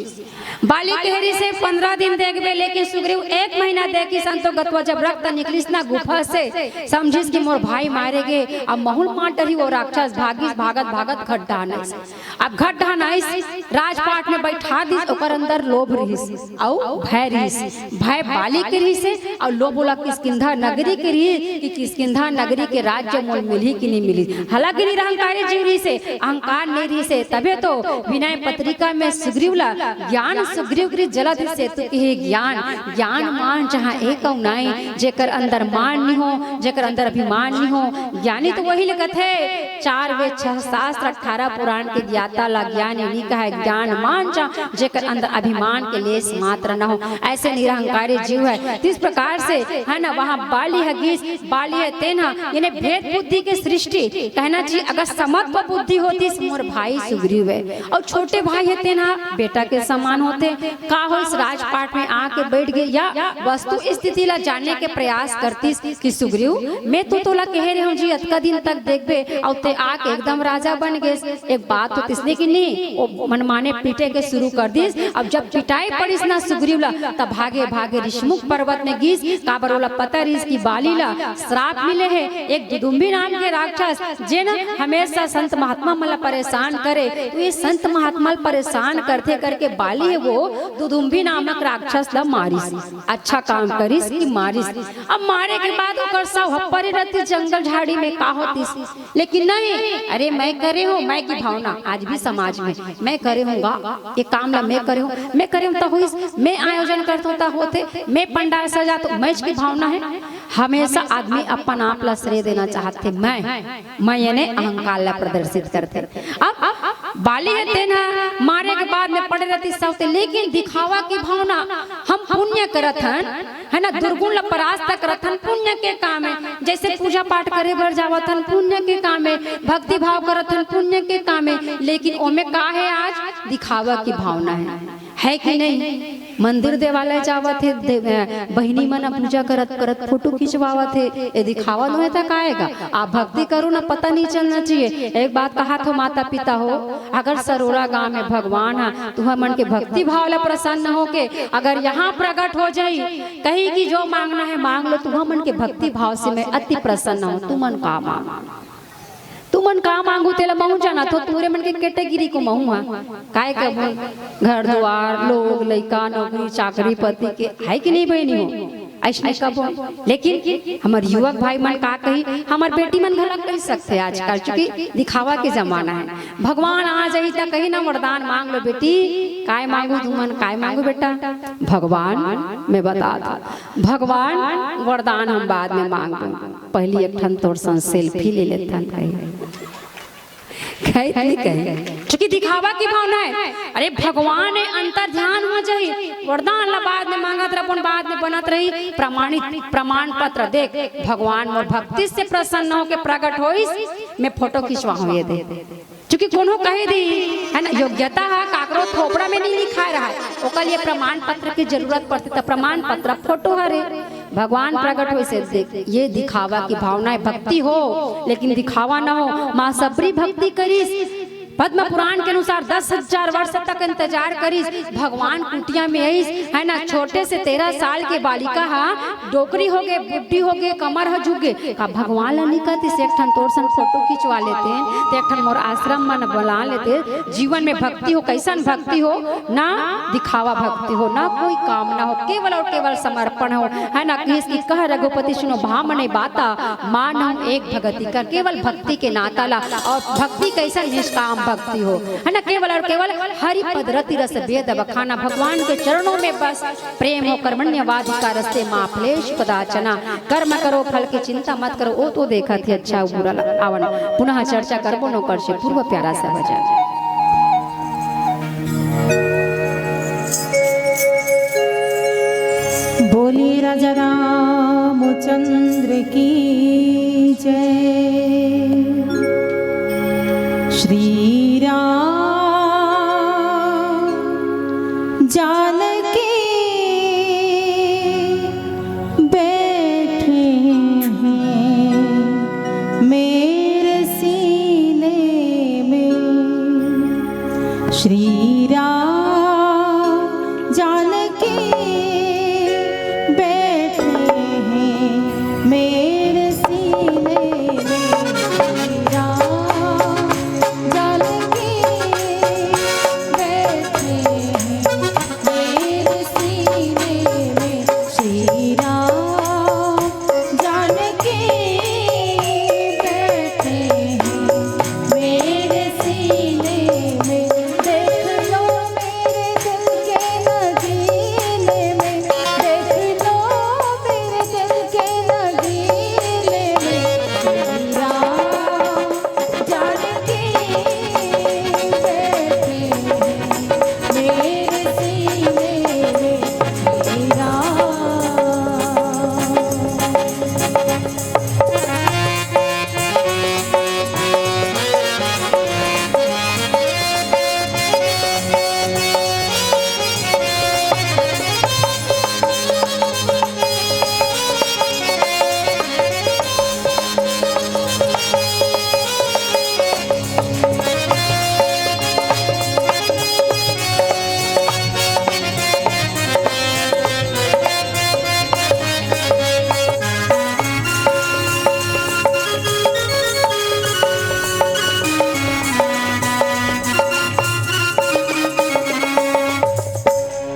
बाली कहरी से 15 दिन देखबे, लेकिन सुग्रीव 1 महीना देखी संतो गत्वा। जब रक्त निकलिस ना गुफा से, समझिस कि मोर भाई मारेगे। अब महूल मार डरी वो राक्षस भागिस, भागत भागत घट ढानाइस। अब घट ढानाइस राजपाट में बैठा दिस, ओकर अंदर लोभ रहिस और भय रहिस। भय बाली के रही से और लोभ बोला किष्किंधा नगरी के रही कि किष्किंधा नगरी के राज्य मोल मिली कि नहीं मिली। हालांकि निरहंकारी जीव रही से, अहंकार नहीं रही से। तबे तो विनय पत्रिका में सुग्रीव ला ज्ञान सुग्रीव की जलधि सेतु की ज्ञान ज्ञान मान जहाँ एक नाई, जेकर अंदर मान नहीं हो, जेकर अंदर अभिमान नहीं हो। ज्ञानी तो वही लिखत है 4 वेद 6 शास्त्र 18 पुराण के ज्ञाता ला ज्ञानी नहीं कहा ज्ञान मान जहाँ जेकर अंदर अभिमान के लेस मात्र न हो। ऐसे निरहंकारी जीव है। इस प्रकार से है ना, वहाँ बाली है गीस, बाली है तेना, यानी भेद बुद्धि की सृष्टि कहना चाहिए। अगर समत्व बुद्धि होती मोर भाई सुग्रीव है, और छोटे भाई है तेना बेटा के समान होते। का हो इस राजपाट में आके बैठ गए या वस्तु स्थिति ला जानने के प्रयास करती कि सुग्रीव मैं तो तोला कह रही हूँ जी अतका दिन तक देखबे, और ते आके एकदम राजा बन गए। एक बात तो इसने की नहीं, वो मनमाने पीटे के शुरू कर दिस। अब जब पिटाई पड़िस ना सुग्रीव ला, तब भागे भागे ऋषमुख पर्वत में गीस। काबर वाला पता रिस की बाली ला श्राप मिले है। एक दुदुम्बी नाम के राक्षस जे ना हमेशा संत महात्मा मला परेशान करे, तो ये संत महात्मा परेशान करते करके बाली है वो दुदुम्बी नामक राक्षस ला मारिस। अच्छा काम करिस कि मारिस। अब मारे के बाद ओकर सब हप्परी रहती जंगल झाड़ी में का होतीस, लेकिन नहीं, अरे मैं करे हूँ, मैं की भावना आज भी समाज में मैं करे हूँगा, ये काम ला मैं करे हूँ, मैं करे हूँ तो हुई, मैं आयोजन करता हूँ होते, मैं पंडाल सजा तो मैच की भावना है। हमेशा आदमी अपन आप ला श्रेय देना चाहते, मैं यानी अहंकार ला प्रदर्शित करते। अब बाली रहते ना मारे के बाद में पड़े रहती सबते, लेकिन दिखावा की भावना हम पुण्य करत हन है ना, दुर्गुण ला परास्त करत हन, पुण्य के काम है। जैसे पूजा पाठ करे बर जावत हन, पुण्य के काम है, भक्ति भाव करत हन, पुण्य के काम है। लेकिन ओमे का है, आज दिखावा की भावना है कि नहीं। मंदिर देवालय जावत थे, बहिनी मन पूजा करत करत फोटो खिंचवावत थे, ये दिखावा नहीं था काएगा। आप भक्ति करो ना, पता नहीं चलना चाहिए। एक बात कहा तो माता पिता हो, अगर सरोरा गांव में भगवान है, तुम्हारे मन के भक्ति भाव ला प्रसन्न हो के अगर यहाँ प्रकट हो जाई, कहीं की जो मांगना है मांग लो, तुम्हारे मन के भक्ति भाव से मैं अति प्रसन्न हूँ। तुमन का मांग, तुमन का मांगू तेला महू जाना तो तुरे मन के कैटेगरी को महू काय के घर द्वार लोग लइका नौकरी चाकरी पति के है कि नहीं बहनी हो ऐसा कब। लेकिन हमारे युवक भाई मन का कही, हमार बेटी मन घर कह सकते आजकल, चूंकि दिखावा के जमाना है। भगवान आ जाई तो कहीं ना वरदान मांग लो बेटी, काय मांगू तुमन, काय मांगू बेटा। भगवान मैं बता दू, भगवान वरदान हम बाद में मांग दू, पहली एक ठन तोर सन सेल्फी ले लेते चूंकि दिखावा की भावना है। अरे भगवान अंतर ध्यान हो जाए, वरदान ला बाद में मांगत रह, बाद में बनत रही प्रमाणित प्रमाण पत्र देख भगवान मोर भक्ति से प्रसन्न हो के प्रकट होइस, मैं फोटो खिंचवा हुए दे। चूंकि कोनो कहे दी है ना, योग्यता है काकरो थोपड़ा में नहीं लिखा रहा है, ओकर लिए प्रमाण पत्र की जरूरत पड़ती, तो प्रमाण पत्र फोटो हरे भगवान प्रकट हो से देख। ये दिखावा की भावना है, भक्ति हो लेकिन दिखावा ना हो। माँ सबरी भक्ति करीस, पद्म पुराण के अनुसार 10,000 वर्ष तक इंतजार करीस, भगवान कुटिया में आईस है ना। छोटे से 13 साल के बालिका हा डोकरी हो गए, बुढ़ी हो गए, कमर ह झुके का भगवान ला निकत से एक ठन तोर सन फोटो खिंचवा लेते हैं, तो एक ठन मोर आश्रम मन बना लेते। जीवन में भक्ति हो, कैसन भक्ति हो ना, दिखावा भक्ति हो ना, कोई कामना हो, केवल और केवल समर्पण हो है ना। किसकी कह रघुपति सुनो भामने बाता, मान हम एक भगति कर, केवल भक्ति के नाता ला। और भक्ति कैसा निष्काम भक्ति हो है ना, केवल और केवल हरि पद रति रस वेद बखाना, भगवान के चरणों में बस प्रेम हो। कर्मण्यवादी का रस्ते माँ क्लेश कदाचना, कर्म करो फल की चिंता मत करो। वो तो देखा थी अच्छा बुरा आवन, पुनः चर्चा करबो नो कर से पूर्व प्यारा सा भजन। बोली राजा रामचंद्र की जय। श्री राम जानकी बैठे हैं मेरे सीने में। श्री राम जानकी बैठे हैं मेरे सीने में। श्री राम जानकी बैठे हैं मेरे सीने में। श्री राम जानकी बैठे हैं मेरे सीने में। देख लो मेरे दिल के नगीने में, देख लो मेरे दिल के नगीने में। श्री राम जानकी बैठे हैं मेरे सीने में। श्री राम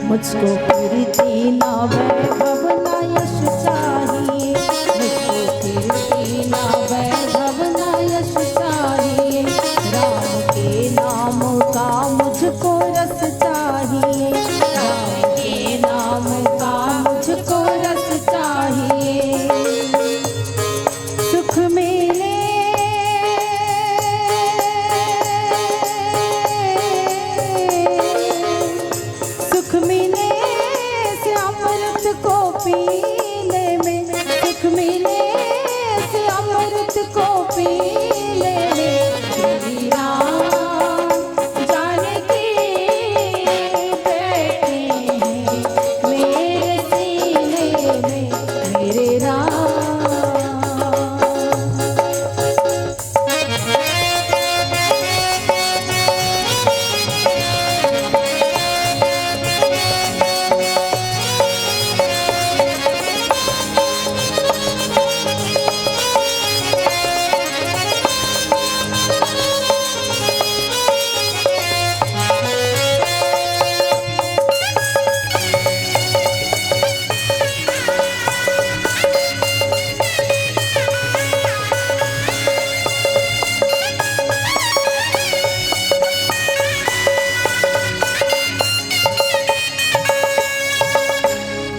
मुझको कीर्ति ना वैभव ना यश चाहिए, मुझको कीर्ति ना वैभव ना यश चाहिए। राम के नाम का मुझको रस चाहिए, राम के नाम का मुझको रस चाहिए।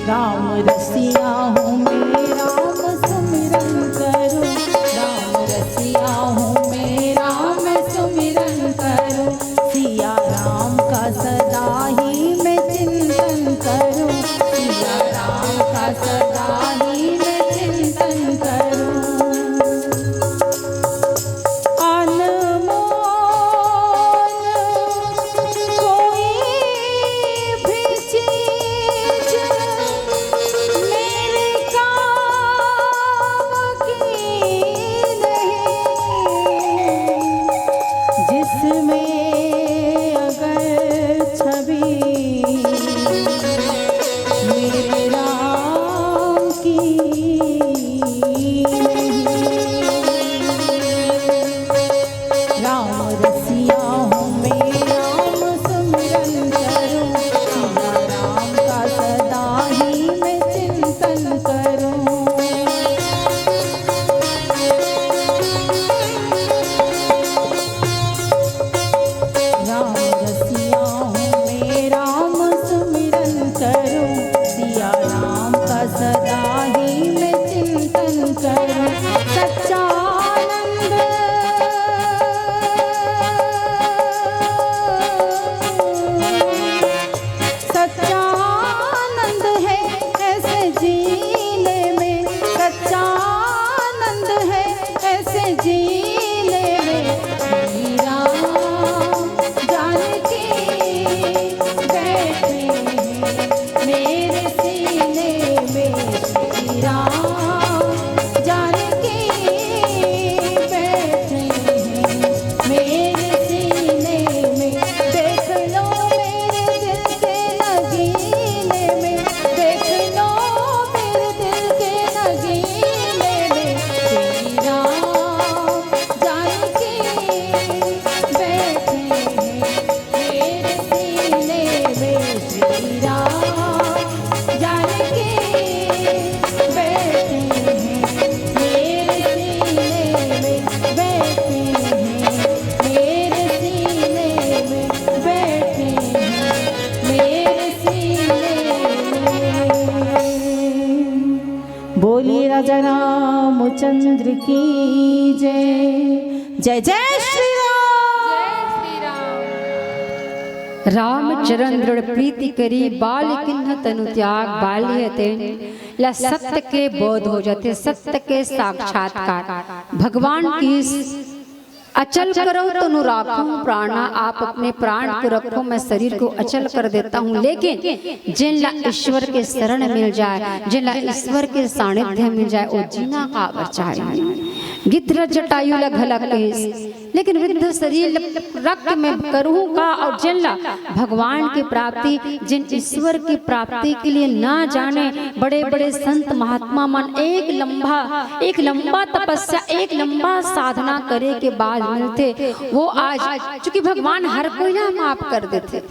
राम रसिया हूँ मैं राम सुमिरन करूँ, राम रसिया हूँ मैं राम सुमिरन करूँ, सिया राम का सदा ही मैं चिंतन करूँ, सिया राम का सदा ही मैं चिंतन करूँ। बोलिए राजा रामचंद्र की जय। जय जय श्री राम। रामचरण दृढ़ प्रीति करी बाल किन्ह तनु त्याग बाल्यते ला सत्य के बोध हो जाते, सत्य के साक्षात्कार। भगवान की अचल करो तो नु राखूं प्राणा, आप अपने प्राण को रखो मैं शरीर को अचल कर देता हूँ। लेकिन जिनला ईश्वर के शरण मिल जाए, जिनला ईश्वर के सानिध्य मिल जाए, वो जीना काबर चाहिए। गिद्ध जटायु घलक लेकिन वृद्ध शरीर रक्त में करूँ का। और जिनला भगवान की प्राप्ति, जिन ईश्वर की प्राप्ति के लिए ना जाने बड़े बड़े संत महात्मा मन एक लंबा तपस्या, एक लंबा साधना करे के बाद मिलते, वो आज चूंकि भगवान हर कोई ना माफ कर देते।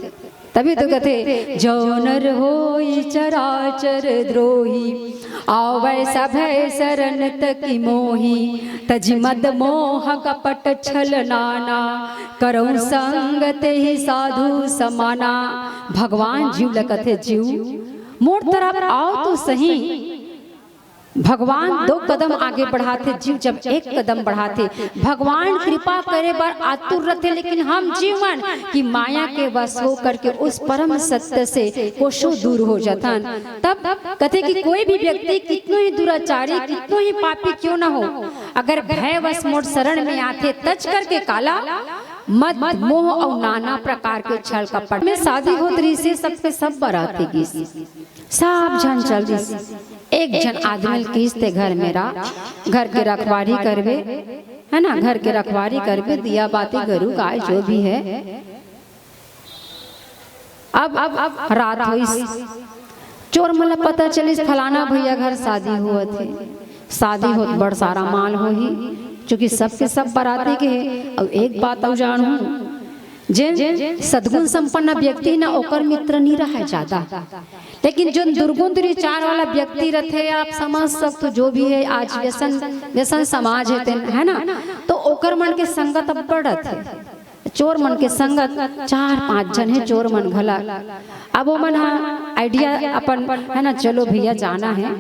तभी तो कहते जो नर होई चराचर द्रोही, आवै सभय शरण तकी मोही, तज मद मोह कपट छल नाना, करौ संगत ही साधु समाना। भगवान जीव लगते जीव मोर तरफ आओ तो सही, भगवान 2 कदम आगे बढ़ाते, जीव जब 1 कदम बढ़ाते, भगवान कृपा करे बर आतुर रहते, लेकिन हम जीवन की माया के वश हो करके उस परम सत्य से कोशों दूर हो जातन। तब कहते कि कोई भी व्यक्ति कितनो ही दुराचारी, कितनो ही पापी क्यों ना हो, अगर भय वश मोट शरण में आते, तज करके काला मद मोह और नाना प्रकार के छल कपट में शादी होत रही से सबके सब बराती की सब जन चल रही। एक जन आदमी किसते घर मेरा घर के रखवारी करवे, है ना, घर के रखवारी करवे, दिया बाती गरु गाय जो भी है। अब रात हुई, चोर मतलब पता चली फलाना भैया घर शादी हुआ थे, शादी हो बड़ सारा माल हो ही, चूंकि सबके सब बराती के है। और एक बात और जानू, जे सद्गुण संपन्न व्यक्ति ना ओकर मित्र नहीं रहा ज्यादा, लेकिन जो दुर्गुण दुराचार वाला व्यक्ति रहते, आप समझ सकते जो भी है, आज व्यसन समाज है ना, तो ओकर मन के संगत अब बढ़त है। चोर मन के संगत 4-5 जन है चोर मन घला। अब वो मन आइडिया अपन है ना, चलो भैया जाना है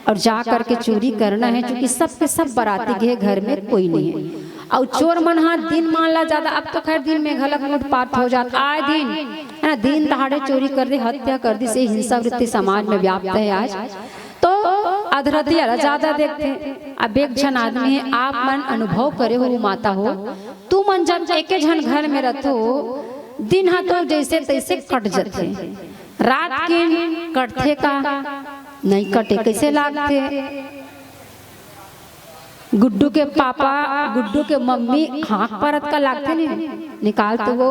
और जा करके चोरी करना है, क्योंकि सबके सब बराती के घर में कोई नहीं है। और चोर मन दिन मान ला ज्यादा, अब तो खैर दिन में घलक लूटपाट हो जाता, आए दिन है ना, दिन दहाड़े चोरी कर दी, हत्या कर दी, से हिंसा वृत्ति समाज में व्याप्त है आज। तो अधरतिया ज्यादा देखते हैं। अब एक जन आदमी है, आप मन अनुभव करे हो माता हो, तू मन जब एक जन घर में रहते हो, दिन हा तो जैसे तैसे कट जाते, रात के कटते का नहीं कटे, कैसे लागते। गुड्डू के पापा, गुड्डू के मम्मी हाँक परत का लागते नहीं, निकाल तो वो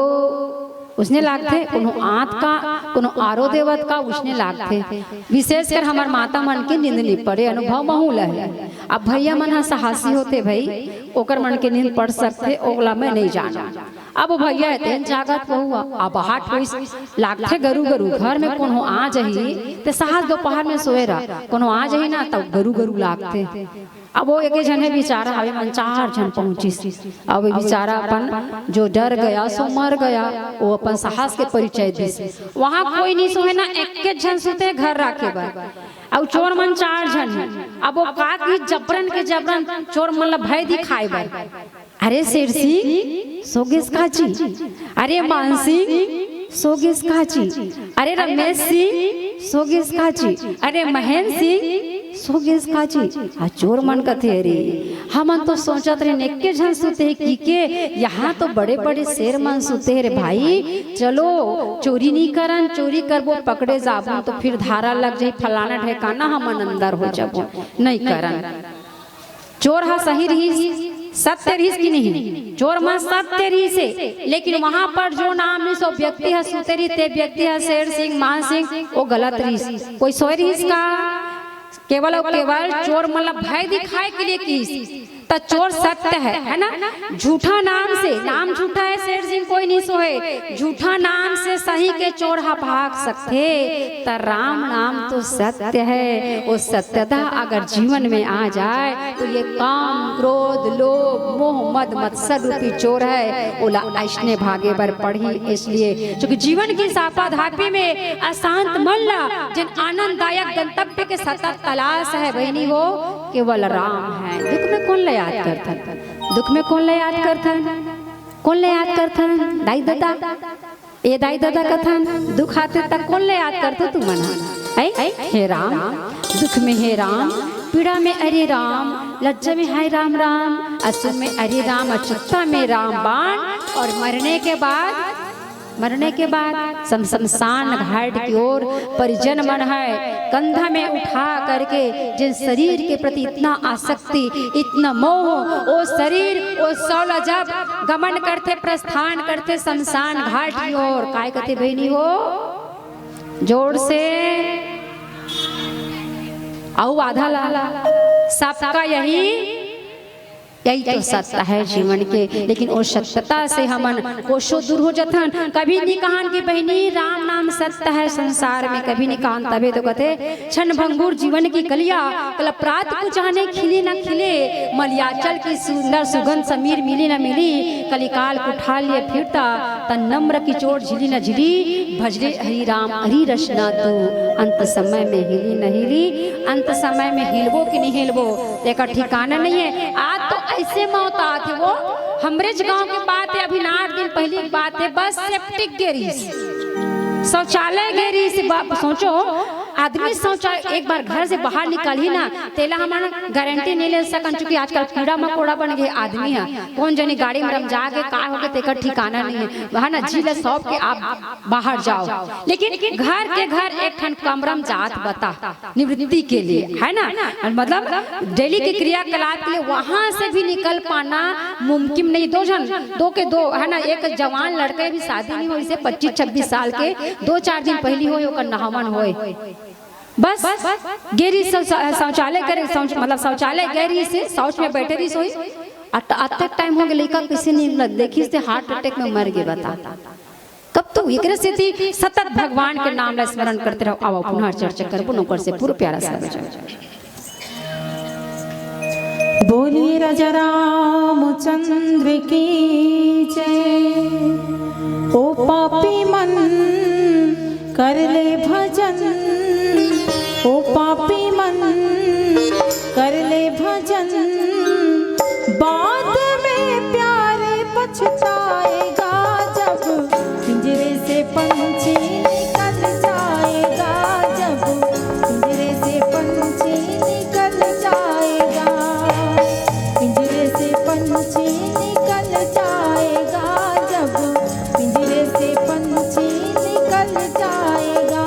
उसने लागते, कोनो आंत का, कोनो आरो देवत का उसने लागते। विशेषकर हमार माता मन के नींद नहीं पड़े, अनुभव महूल है। अब भैया मन साहसी होते भाई, ओकर मन के नींद पड़ सकते, ओला में नहीं जाना। अब भैया है जागत बहुआ, अब हाट होई लागते गरु गरु, घर में कोनो आ जही ते साहस दोपहर में सोए रहा, कोनो आ जही ना तब गरु गरु लागते। अब वो एक जन है बेचारा, हवे मन 4 जन पहुंची। अब बेचारा अपन जो डर गया सो मर गया, वो अपन साहस के परिचय दी। वहाँ कोई नहीं सोए ना, एक जन सोते घर रखे बर, और चोर मन 4 जन है। अब वो का जबरन के जबरन चोर मन ला भय दिखाए बर, अरे शेर सिंह सोगिस काची, अरे मान सिंह सोगिस काची, अरे रमेश सिंह सोगिस काची, अरे महेंद्र सिंह सोगिस काची। आ चोर मन कथे, अरे हम तो सोचत रहे नेके जन सुते की के, यहाँ तो बड़े बड़े शेर मन सुते रे भाई, चलो चोरी नहीं करन, चोरी करबो पकड़े जाबो तो फिर धारा लग जाई, फलाना ठेकाना हम अंदर हो जाबो, नहीं करन। चोर हा सही रही, सत्य रही की नहीं, चोर मन सत्य रही से, लेकिन वहां पर जो नाम नहीं सो व्यक्ति है सुते रही, ते व्यक्ति है शेर सिंह मान सिंह, वो गलत रही। कोई सोए रही का केवल और केवल चोर मतलब भय दिखाए के लिए की, तो चोर सत्य है ना, झूठा नाम से, नाम झूठा है शेर सिंह कोई नहीं सोए, झूठा नाम से सही के चोर हा भाग सकते, तो राम नाम तो सत्य है। वो सत्यता अगर जीवन में आ जाए तो ये काम क्रोध लोभ मोह मद मत्सर रूपी चोर है, ओला ऐसने भागे बर पढ़ी। इसलिए क्योंकि जीवन की सापा धापी में अशांत मल्ला जिन आनंददायक गंतव्य के सतत तलाश है, बहनी वो केवल राम है। दुख में कौन याद करता, दुख में कौन याद करता, कौन याद करता, दाई दादा, ये दाई दादा कथन, दुख आते तक कौन याद करता तू मना, हे राम दुख में हे राम, पीड़ा में अरे राम, लज्जा में हाय राम राम, असुर में अरे राम, अचुत्ता में राम बाण, और मरने के बाद शमशान घाट की ओर परिजन मन है कंधा में उठा करके, जिन शरीर के प्रति इतना आसक्ति इतना मोह, वो शरीर वो सौला जब गमन करते प्रस्थान करते शमशान घाट की ओर, काय कहते बहनी हो जोर से आओ आधा लाला, सबका यही तो सत्य है जीवन के, लेकिन वो सत्यता से हमन कोशों दूर हो जाथन। कभी नहीं कहन कि बहनी राम नाम सत्य है संसार में, कभी नहीं कहन, तबे तो कहते क्षण भंगुर जीवन की कलिया, कल प्रात को चाहने खिले न खिले, मलयाचल की सुंदर सुगंध समीर मिली न मिली, कलिकाल को उठा लिए फिरता तन नम्र की चोट झिली न झिली, भजरे हरि राम हरि रचना तू, अंत समय में हिली न हिली, अंत समय में हिलबो कि नहीं हिलबो एक ठिकाना नहीं है। आज तो ऐसे मौत आते वो हमरेज गांव की बात है, अभी 8 दिन पहले की बात है, बस सेप्टिक गैरिस शौचालय गैरिस। सोचो आदमी शौचालय एक बार घर से बाहर निकल ही ना तेला हमारा गारंटी नहीं ले सकन, चूंकि आजकल कीड़ा मकोड़ा बन गए आदमी है, कौन जनी गाड़ी में रम जाके का हो के तेकर ठिकाना नहीं है, वहाँ ना झील सौंप के आप बाहर जाओ। लेकिन घर के घर एक ठन कमरा में जात बता निवृत्ति के लिए है ना, मतलब डेली के क्रियाकलाप के लिए वहां से भी निकल पाना मुमकिन नहीं। दो के दो है ना, एक जवान लड़के भी शादी नहीं हो, इसे 25-26 साल के 2-4 दिन पहली हो नहावन होए, बस गेरी शौचालय करे मतलब शौचालय गैरी से शौच में बैठे रही सोई अटक टाइम हो गया, लड़का किसी ने देखी से हार्ट अटैक में मर गए। बता कब तो एक से थी सतत भगवान के नाम ला स्मरण करते रहो। आओ पुनः चर्चा करबो नौकर से पूरा प्यारा सा बजा। बोलिए राजा रामचंद्र की जय। ओ पापी मन कर ले भजन, ओ पापी मन कर ले भजन, बाद में प्यारे पछताएगा जब पिंजरे से पंछी निकल जाएगा, जब पिंजरे से पंछी निकल जाएगा, पिंजरे से पंछी निकल जाएगा, जब पिंजरे से पंछी निकल जाएगा।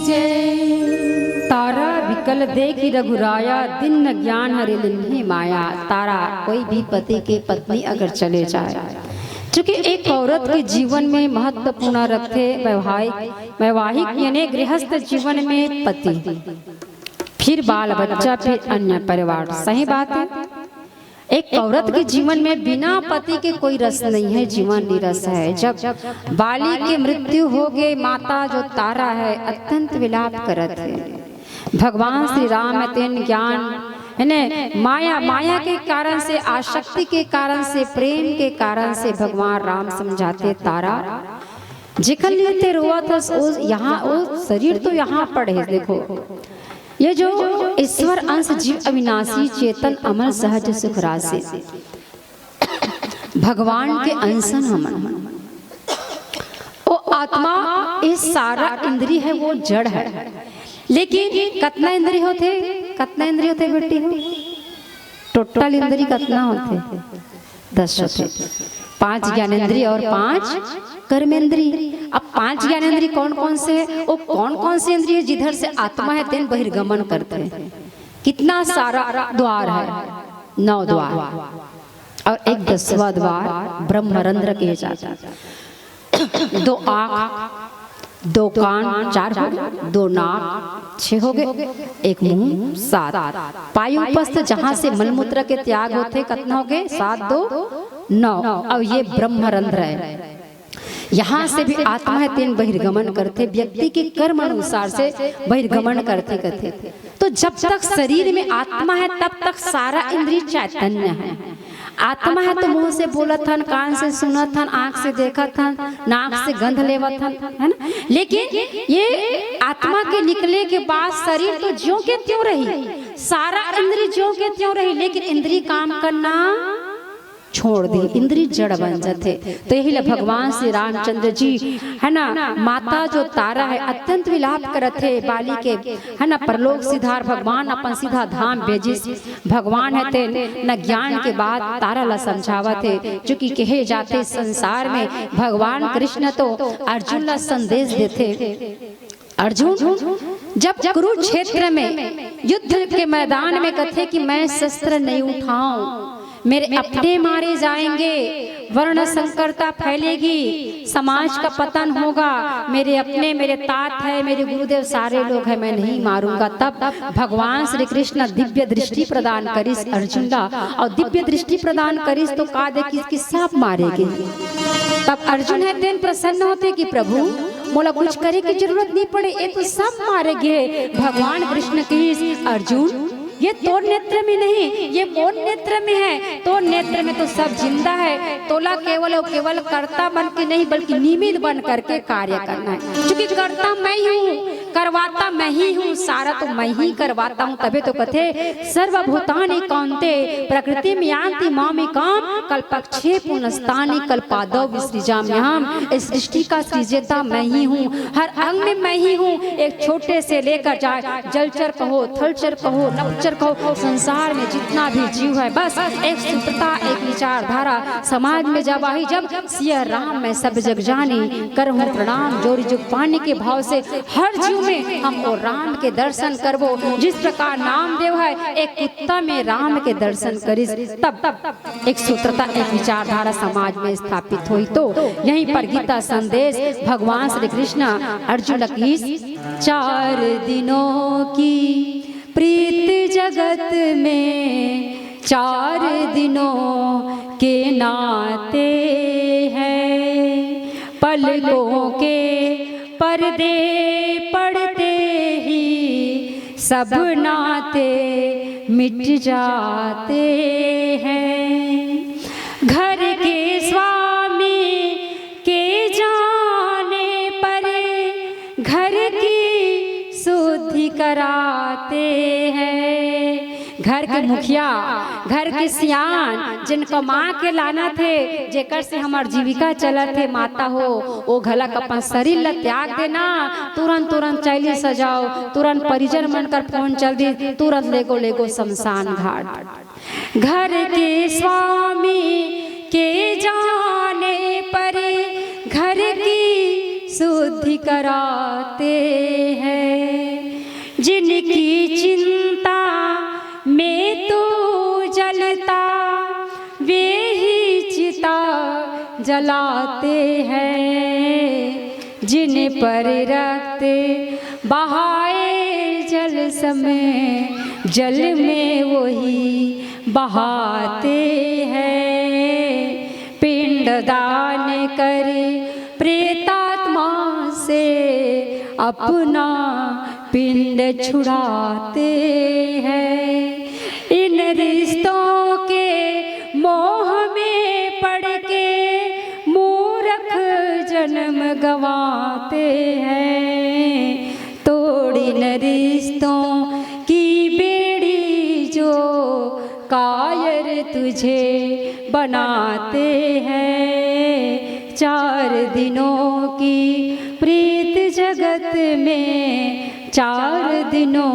जय। तारा विकल देखी रघुराया, दिन न ज्ञान हरे लिन्ही माया। तारा कोई भी पति के पत्नी अगर चले जाए, चूंकि एक औरत के जीवन में महत्वपूर्ण रखते वैवाहिक यानी गृहस्थ जीवन में पति, फिर बाल बच्चा, फिर अन्य परिवार। सही बात है। एक औरत के जीवन में बिना पति के कोई रस नहीं है, जीवन निरस है। जब बाली की मृत्यु हो गई, माता जो तारा है अत्यंत विलाप करत है। भगवान श्री राम तेन ज्ञान है माया के कारण से, आसक्ति के कारण से, प्रेम के कारण से भगवान राम समझाते तारा जिखल लिए रोआ था यहाँ वो शरीर तो यहाँ पड़े। देखो ये जो ईश्वर अंश जीव अविनाशी चेतन अमल सहज सुख राशि, भगवान के अंशन हमन, वो आत्मा इस सारा इंद्री है वो जड़ है। लेकिन कितना इंद्री होते बेटी? टोटल इंद्री कितना होते? 10 होते। 5 ज्ञानेंद्रिय और 5 कर्मेंद्रिय। अब 5 ज्ञानेंद्रिय कौन कौन से है? वो कौन कौन से इंद्रिय जिधर से आत्मा है तेन बहिर्गमन करते हैं। कितना सारा द्वार है? 9 द्वार और एक 10वां द्वार ब्रह्मरंध्र कहे जाता है। 2 आँख, 2 कान, 4 हो गए, 2 नाक, 6 हो गए, 1 मुंह, 7 पायुपस्थ जहां से मलमूत्र के त्याग होते कितना हो गए? 7 2 9। अब ये ब्रह्मरंध्र है, यहाँ से भी आत्मा है तेन बहिर्गमन करते, व्यक्ति के कर्म अनुसार से बहिर्गमन करते। तो जब तक शरीर में आत्मा है तब तक सारा इंद्रिय चैतन्य है। आत्मा है तो मुंह से बोलत हन, कान से सुनत हन, आंख से देखत हन, नाक से गंध लेवत हन, है ना। लेकिन ये आत्मा के निकले के बाद शरीर तो ज्यों के त्यों रही, सारा इंद्रिय ज्यों के त्यों रही, लेकिन इंद्रिय काम करना छोड़ दी, इंद्रिय जड़ बन जाते। तो यही ला भगवान श्री रामचंद्र जी है ना, माता जो तारा है अत्यंत विलाप करत है बाली के, है ना। परलोक सिधार भगवान अपन सीधा धाम भेजिस। भगवान है ते न ज्ञान के बाद तारा ला समझावत है, जो कि कहे जाते संसार में भगवान कृष्ण तो अर्जुन ला संदेश देते। अर्जुन जब कुरुक्षेत्र में युद्ध के मैदान में कथे कि मैं शस्त्र नहीं उठाऊं, मेरे अपने मारे जाएंगे, वर्ण संकरता फैलेगी, समाज का पतन होगा, मेरे अपने, मेरे तात है, मेरे गुरुदेव सारे लोग हैं, मैं नहीं मारूंगा। तब भगवान श्री कृष्ण दिव्य दृष्टि प्रदान करिस अर्जुन ला, और दिव्य दृष्टि प्रदान करिस तो कहा दे कि सब मारेगे। तब अर्जुन है तेन प्रसन्न होते कि प्रभु मोला कुछ करे की जरूरत नहीं पड़े, ये तो सब मारेगे। भगवान कृष्ण की अर्जुन ये तो नेत्र में नहीं, ये मोर नेत्र में है। तो नेत्र में तो सब जिंदा है, तोला केवल कर्ता बन के नहीं बल्कि निमित्त बन करके कार्य करना है। क्योंकि कर्ता मैं ही हूँ, करवाता मैं ही हूँ, सारा तो मैं ही करवाता हूँ। तबे तो कथे सर्वभूतानि कौन्ते प्रकृति में यान्ति मामिकाम कल्पक्षे पुनस्तानि कल्पादौ विसृजाम्यहम्। इस सृष्टि का सृजता मैं ही हूँ, हर अंग में मैं ही हूँ। एक छोटे से लेकर जाए जलचर कहो, थलचर कहो, नभचर कहो, संसार में जितना भी जीव है बस एक सूत्रता, एक विचारधारा समाज में जब आई, जब सिया राम मैं सब जग जानी करहूँ प्रणाम जोरी जुग पानी के भाव से हर जीव में हम वो राम के दर्शन करवो। जिस प्रकार नामदेव है एक कुत्ता में राम के दर्शन करिस, तब एक सूत्रता, एक विचारधारा समाज में स्थापित हुई। तो यहीं पर गीता संदेश भगवान श्री कृष्ण अर्जुन की 4 दिनों की प्रीत जगत में 4 दिनों के नाते हैं, पलकों के पर्दे पड़ते ही सब नाते मिट जाते हैं। घर के स्वामी के जाने पर घर की शुद्धि कराते हैं। घर के मुखिया, घर के सियान जिनको माँ के लाना थे, जेकर से हमार जीविका चलत थे, माता हो वो घलक अपन शरीर ला त्याग देना, तुरंत चैली सजाओ, तुरंत परिजन बनकर फोन चल दी, तुरंत लेगो शमशान घाट। घर के स्वामी के जाने पर घर की शुद्धि कराते हैं। जलाते हैं, जिन पर रक्त बहाए जल समय, जल में वही बहाते हैं। पिंडदान करे प्रेतात्मा से अपना पिंड छुड़ाते हैं। इन रिश्तों के मोह में पड़ के मूर्ख जन्म गंवाते हैं। तोड़ इन रिश्तों की बेड़ी जो कायर तुझे बनाते हैं। 4 दिनों की प्रीत जगत में 4 दिनों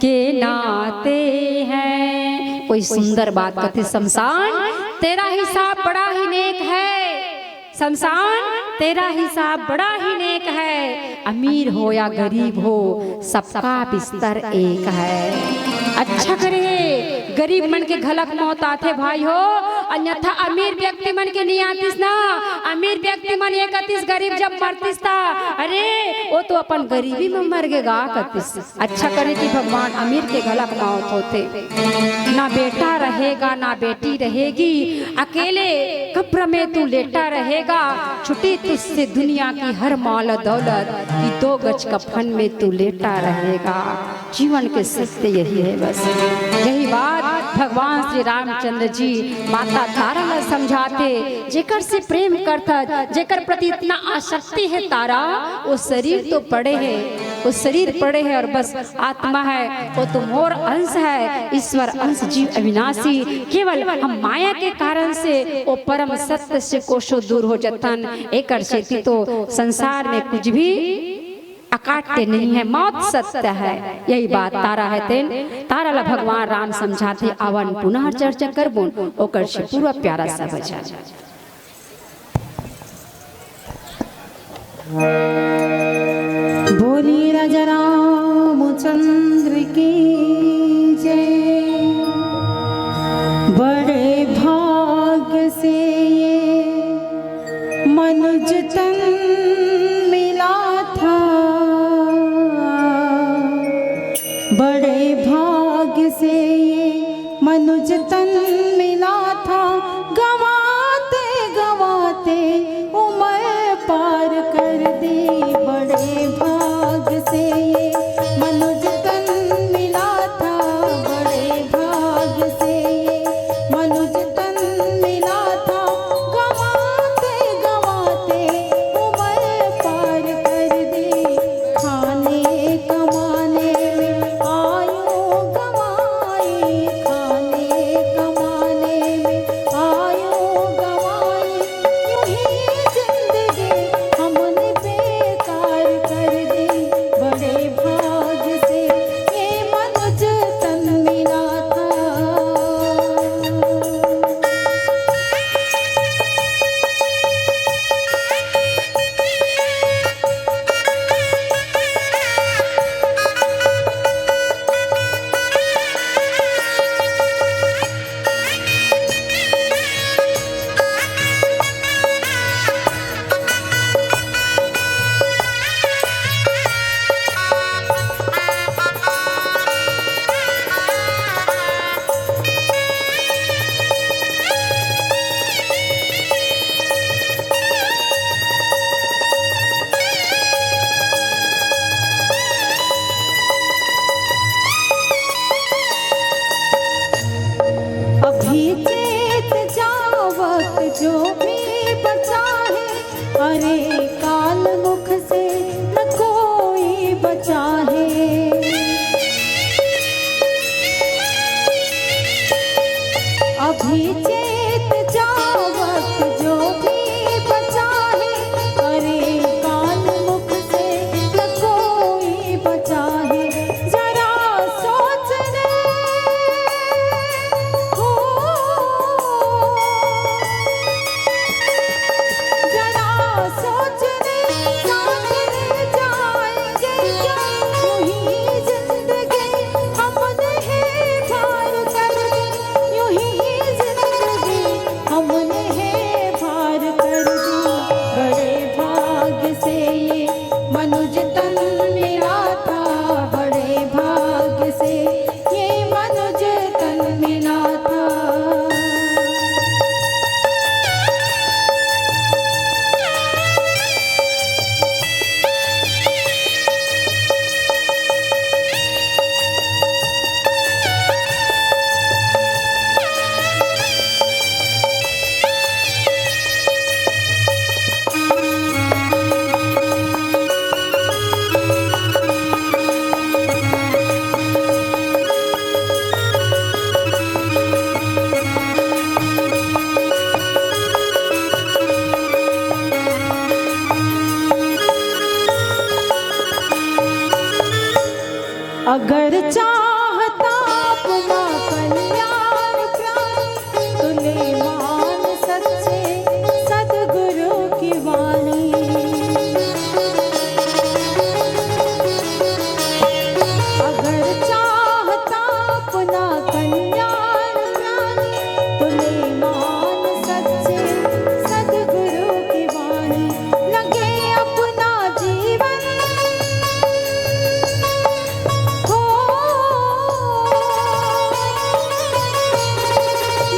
के नाते हैं। कोई सुंदर बात कहते, शमशान तेरा हिसाब बड़ा ही नेक है, शमशान तेरा हिसाब बड़ा ही नेक है। अमीर हो या गरीब हो सबका बिस्तर एक है। अच्छा करे गरीब मन के घलक मौत आते भाई हो, अन्यथा अमीर व्यक्ति मन के नहीं आतीस ना। अमीर व्यक्ति मन ये कहतीस गरीब जब मरतीस था, अरे वो तो अपन गरीबी में मर गएगा कहतीस। अच्छा करे कि भगवान अमीर के घलक मौत होते, ना बेटा रहेगा ना बेटी रहेगी, अकेले कब्र में तू लेटा रहेगा। छुट्टी तुझसे दुनिया की हर मौल दौलत, कि 2 गज कफन में तू लेटा रहेगा। जीवन के सत्य यही है, बस यही बात भगवान श्री रामचंद्र जी माता तारा ने समझाते। जेकर से प्रेम करता, जेकर प्रति इतना आसक्ति है तारा, वो शरीर तो पड़े है, वो शरीर पड़े है और बस आत्मा है, वो तो मोर अंश है, ईश्वर अंश जीव अविनाशी। केवल हम माया के कारण से वो परम सत्य से कोसों दूर हो जतन। एक अर्षेती तो संसार में कुछ भी अकाट्य नहीं है, मौत सत्य है। यही बात तारा है तेन तारा ला भगवान राम समझाते। आवन पुनः चर्चा करबुन ओकर से पूरा प्यारा सा बजा। बोली राजा रामचंद्र की जय। बड़े भाग्य से ये मनुज तन मिला था, बड़े भाग्य से ये मनुज तन मिला था। गवाते गवाते उम्र पार कर दी, बड़े भाग्य से ये मनुज तन मिला था, बड़े भाग्य से ये मनुज तन मिला था। गवाते गवाते उम्र पार कर दी, खाने कमाने में आयु गवाई, खाने कमाने में आयु गवाई। यूं ही जिंदगी हमने बेकार कर दी, बड़े भाग्य से ये मनुज तन मिला था। अभी चेत जावत जो भी बचा है, अरे काल मुख से न कोई बचा है। अभी चेत जावत जो भी बचा है, अरे काल मुख से न कोई बचा है। जरा सोचने जरा सोच अगर चाहता अपना कल्याण प्राण तूने मान सच्चे सदगुरु की वाणी। अगर चाहता अपना कल्याण प्राण तूने मान सच्चे सदगुरु की वाणी। लगे अपना जीवन हो,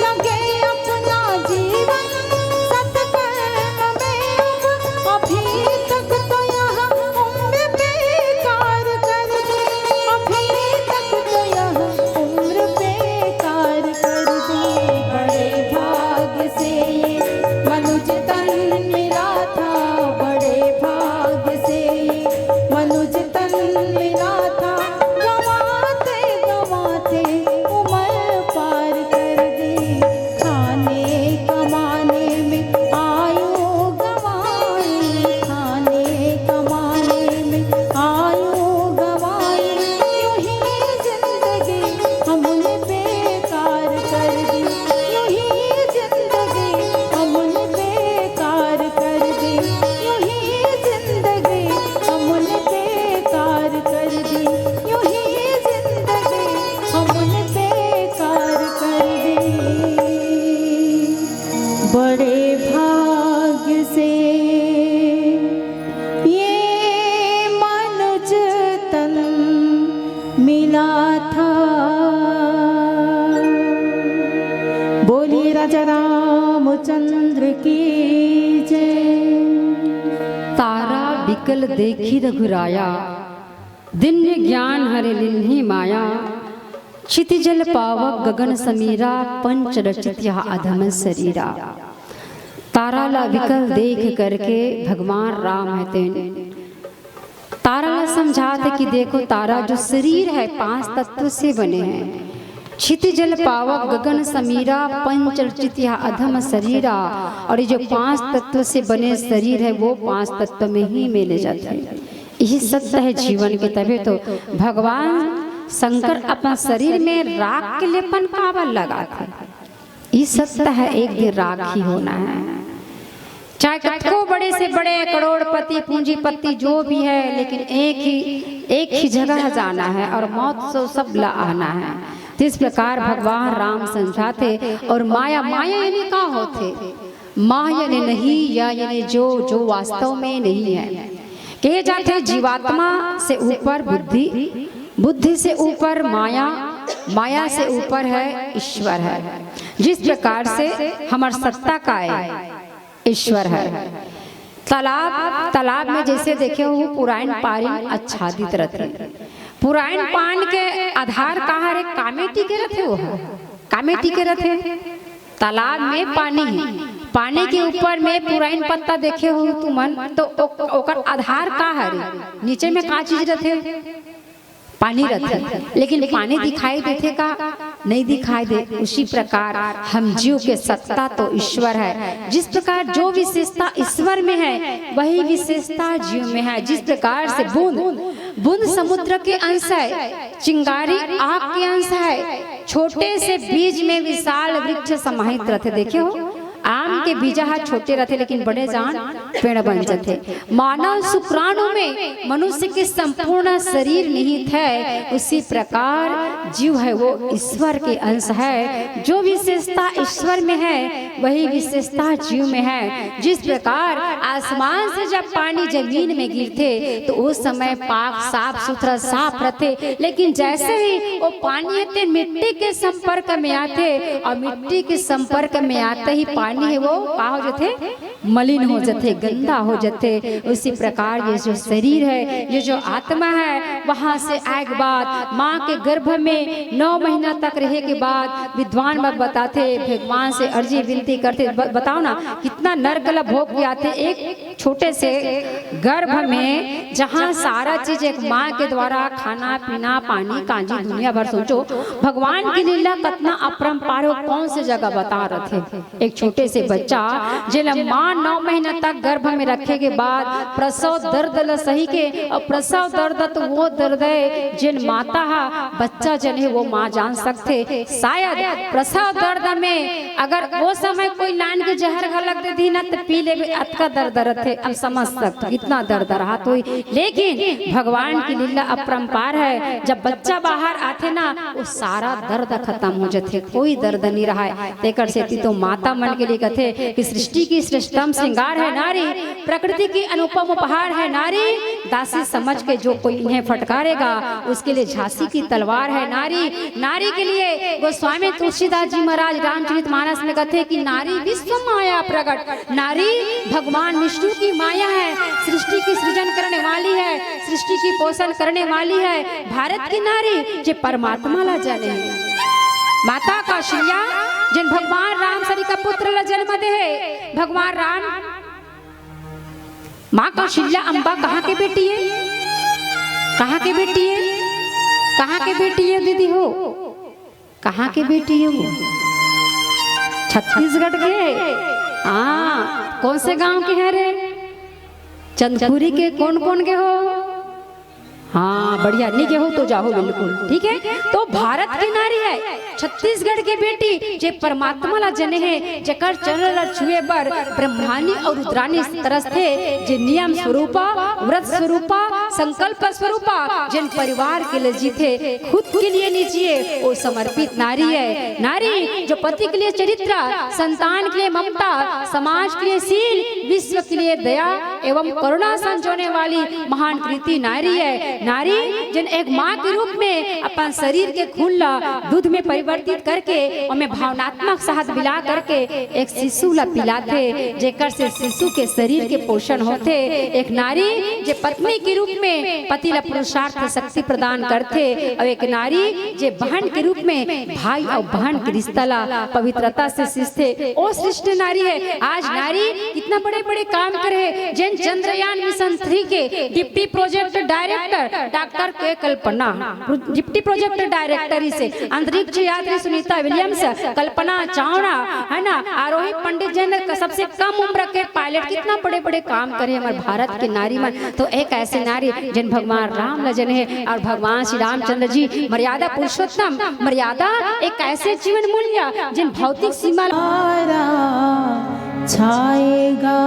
लगे अपना जीवन सत्कर्म में अब। अभी तक तो यह उम्र बेकार कर दी, अभी तक तो यह उम्र बेकार कर दी। बड़े भाग्य से ये मनुज तन मिला था, बड़े भाग्य से ये मनुज तन मिला था। गवाते गवाते उम्र पार कर दी, खाने कमाने में आयु गवाई, खाने कमाने में आयु गवाई। यूं ही जिंदगी हमने बेकार कर दी, यूं ही जिंदगी हमने बेकार कर दी, यूं ही जिंदगी हमने बेकार कर दी, यूं ही जिंदगी हमने बेकार कर दी। बड़े भाग्य से ये मनुज तन मिला था। बोलिए राजा रामचंद्र की जय। तारा बिकल देखी रघुराया, दिन ज्ञान हरे लिन्ही माया। क्षितिजल पावक गगन समीरा, पंच रचित यह अधम शरीरा। तारा ला विकल देख करके भगवान राम है तेन तारा ला समझाते कि देखो तारा जो शरीर है 5 तत्व से बने हैं। क्षितिजल पावक गगन समीरा, पंच रचित यह अधम शरीरा। और ये जो 5 तत्व से बने शरीर है वो 5 तत्व में ही मिले जाते हैं। यही सत्य है जीवन के। तभी तो भगवान शंकर अपना शरीर में राख के लेपन काबर लगाते। ये सत्य है, एक दिन राख ही होना है। चाहे कतको बड़े से बड़े करोड़पति पूंजीपति जो भी है, लेकिन एक ही जगह जाना है और मौत से सब ला आना है। इस प्रकार भगवान राम समझाते। और माया यानी का होते, माया यानी नहीं, या यानी जो वास्तव में नहीं है। कहे जाते जीवात्मा से ऊपर बुद्धि, बुद्धि से ऊपर माया, माया से ऊपर है ईश्वर है। जिस प्रकार से हमार सत्ता का है ईश्वर है। तालाब में जैसे देखे हो पुराण पानी आच्छादित रहते। पुराण पान के आधार कहाँ है? कामेटी के रथे, वो कामेटी के रथे। तालाब में पानी है, पानी के ऊपर में पुराण पत्ता देखे हो तुमन, तो ओकर आधार का है? नीचे में का चीज रथे? पानी रहते, लेकिन पानी दिखाई देते का? नहीं दिखाई दे। उसी प्रकार हम जीव के सत्ता तो ईश्वर है। जिस प्रकार जो विशेषता ईश्वर में है वही विशेषता जीव में है। जिस प्रकार से बूंद समुद्र के अंश है, चिंगारी आग के अंश है, छोटे से बीज में विशाल वृक्ष समाहित रहते। देखे हो आम के बीजा छोटे रहते लेकिन बड़े जान पेड़ बन जाते। मानव शुक्राणु में मनुष्य के संपूर्ण शरीर निहित है, उसी प्रकार जीव है वो ईश्वर के अंश है। जो विशेषता ईश्वर में है वही विशेषता जीव में है। जिस प्रकार आसमान से जब पानी जमीन में गिरते तो उस समय पाक साफ सुथरा साफ रहते, लेकिन जैसे ही वो पानी मिट्टी के संपर्क में आते और मिट्टी के संपर्क में आते ही पानी है वो क्या हो जाते, मलिन हो जाते, गंदा हो जाते। उसी प्रकार ये जो शरीर है, ये जो आत्मा है, वहां से आए के बाद माँ के गर्भ में 9 महीना तक रहे के बाद विद्वान बात बताते, भगवान से अर्जी विनती करते, बताओ ना कितना नरकला भोग के आते। एक छोटे से गर्भ में जहाँ सारा चीज एक माँ के द्वारा खाना पीना पानी कांजी दुनिया भर, सोचो भगवान की लीला कितना अपरंपार हो। कौन सी जगह बता रहे थे, एक छोटे से बच्चा जिन माँ 9 महीना तक गर्भ में रखे के बाद प्रसव दर्द ल सही के, और प्रसव दर्द तो वो दर्द है जिन माता बच्चा जन है वो माँ जान सकते। शायद प्रसव दर्द में अगर वो समय कोई लाइन के जहर घलक दे दी ना तो पी ले अतका दर्द रहते, अब समझ सकते कितना दर्द रहा तो। लेकिन भगवान की लीला अपरंपार है, जब बच्चा बाहर आते ना वो सारा दर्द खत्म हो जाते, कोई दर्द नहीं रहा है। तेकर से तो माता मन के लिए कहते कि सृष्टि की श्रेष्ठतम श्रृंगार है नारी, प्रकृति की अनुपम उपहार है नारी, दासी समझ के जो कोई इन्हें फटकारेगा उसके लिए झांसी की तलवार है नारी। नारी के लिए गोस्वामी तुलसीदास जी महाराज रामचरितमानस में कहते कि नारी विश्व माया प्रकट, नारी भगवान विष्णु की माया है, सृष्टि की सृजन करने वाली है, सृष्टि की पोषण करने वाली है। भारत की नारी जो परमात्मा ला जाने, माता कौशल्या जिन भगवान राम सरी का पुत्र ला जन्म दे है, भगवान राम माँ कौशल्या अम्बा कहाँ के बेटी है, कहाँ के बेटी है, कहाँ के बेटी है दीदी हो, कहाँ के बेटी है वो, छत्तीसगढ़ के। हाँ, कौन से गांव के हैं रे, चंदपुरी के कौन कौन के हो, हाँ बढ़िया, नहीं के हो तो जाओ बिल्कुल ठीक है। तो भारत की नारी है, छत्तीसगढ़ की बेटी जे परमात्मा ला जने है, जकर चरण ला छुए बर ब्रह्मानी और रुद्रानी तरस थे, जे नियम स्वरूपा व्रत स्वरूपा संकल्प स्वरूपा जिन परिवार के लिए जीते, खुद के लिए नहीं जिए, वो समर्पित नारी है। नारी जो पति के लिए चरित्र, संतान के लिए ममता, समाज के लिए शील, विश्व के लिए दया एवं करुणा संजोने वाली महान कृति नारी है। नारी जिन एक माँ के रूप में अपन शरीर के खून ला दूध में परिवर्तित करके और में भावनात्मक साहस मिला करके एक शिशु ला पिलाते, जेकर से शिशु के शरीर के पोषण होते। एक नारी जे पत्नी के रूप में पति ला पुरुषार्थ शक्ति प्रदान करते, और एक नारी जे बहन के रूप में भाई और बहन के रिश्ता ला पवित्रता से सींचते, वो श्रेष्ठ नारी है। आज नारी कितना बड़े बड़े काम करे, जिन चंद्रयान मिशन 3 के डिप्टी प्रोजेक्ट डायरेक्टर डॉक्टर के कल्पना, डिप्टी प्रोजेक्ट डायरेक्टर से अंतरिक्ष यात्री सुनीता विलियम्स, कल्पना चावड़ा है ना, आरोही पंडित जैन सबसे कम उम्र के पायलट, कितना बड़े बड़े काम करे हमारे भारत के नारी मन। तो एक ऐसे नारी जिन भगवान राम लजन है, और भगवान श्री रामचंद्र जी मर्यादा पुरुषोत्तम, मर्यादा एक ऐसे जीवन मूल्य जिन भौतिक सीमा छाएगा।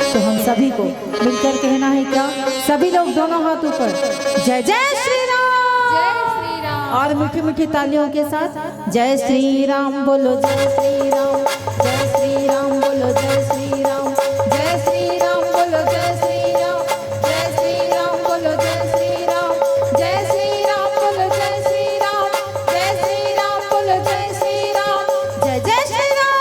तो हम सभी को मिलकर कहना है क्या, सभी लोग दोनों हाथ ऊपर, जय जय श्री राम, जय श्री राम, और मीठी मीठी तालियों के साथ जय श्री राम बोलो, जय श्री राम, जय श्री राम बोलो, जय श्री राम, जय श्री राम बोलो, जय श्री राम, जय श्री राम बोलो, जय श्री राम, जय श्री राम बोलो, जय श्री राम, जय श्री राम बोलो, जय श्री राम, जय जय श्री राम।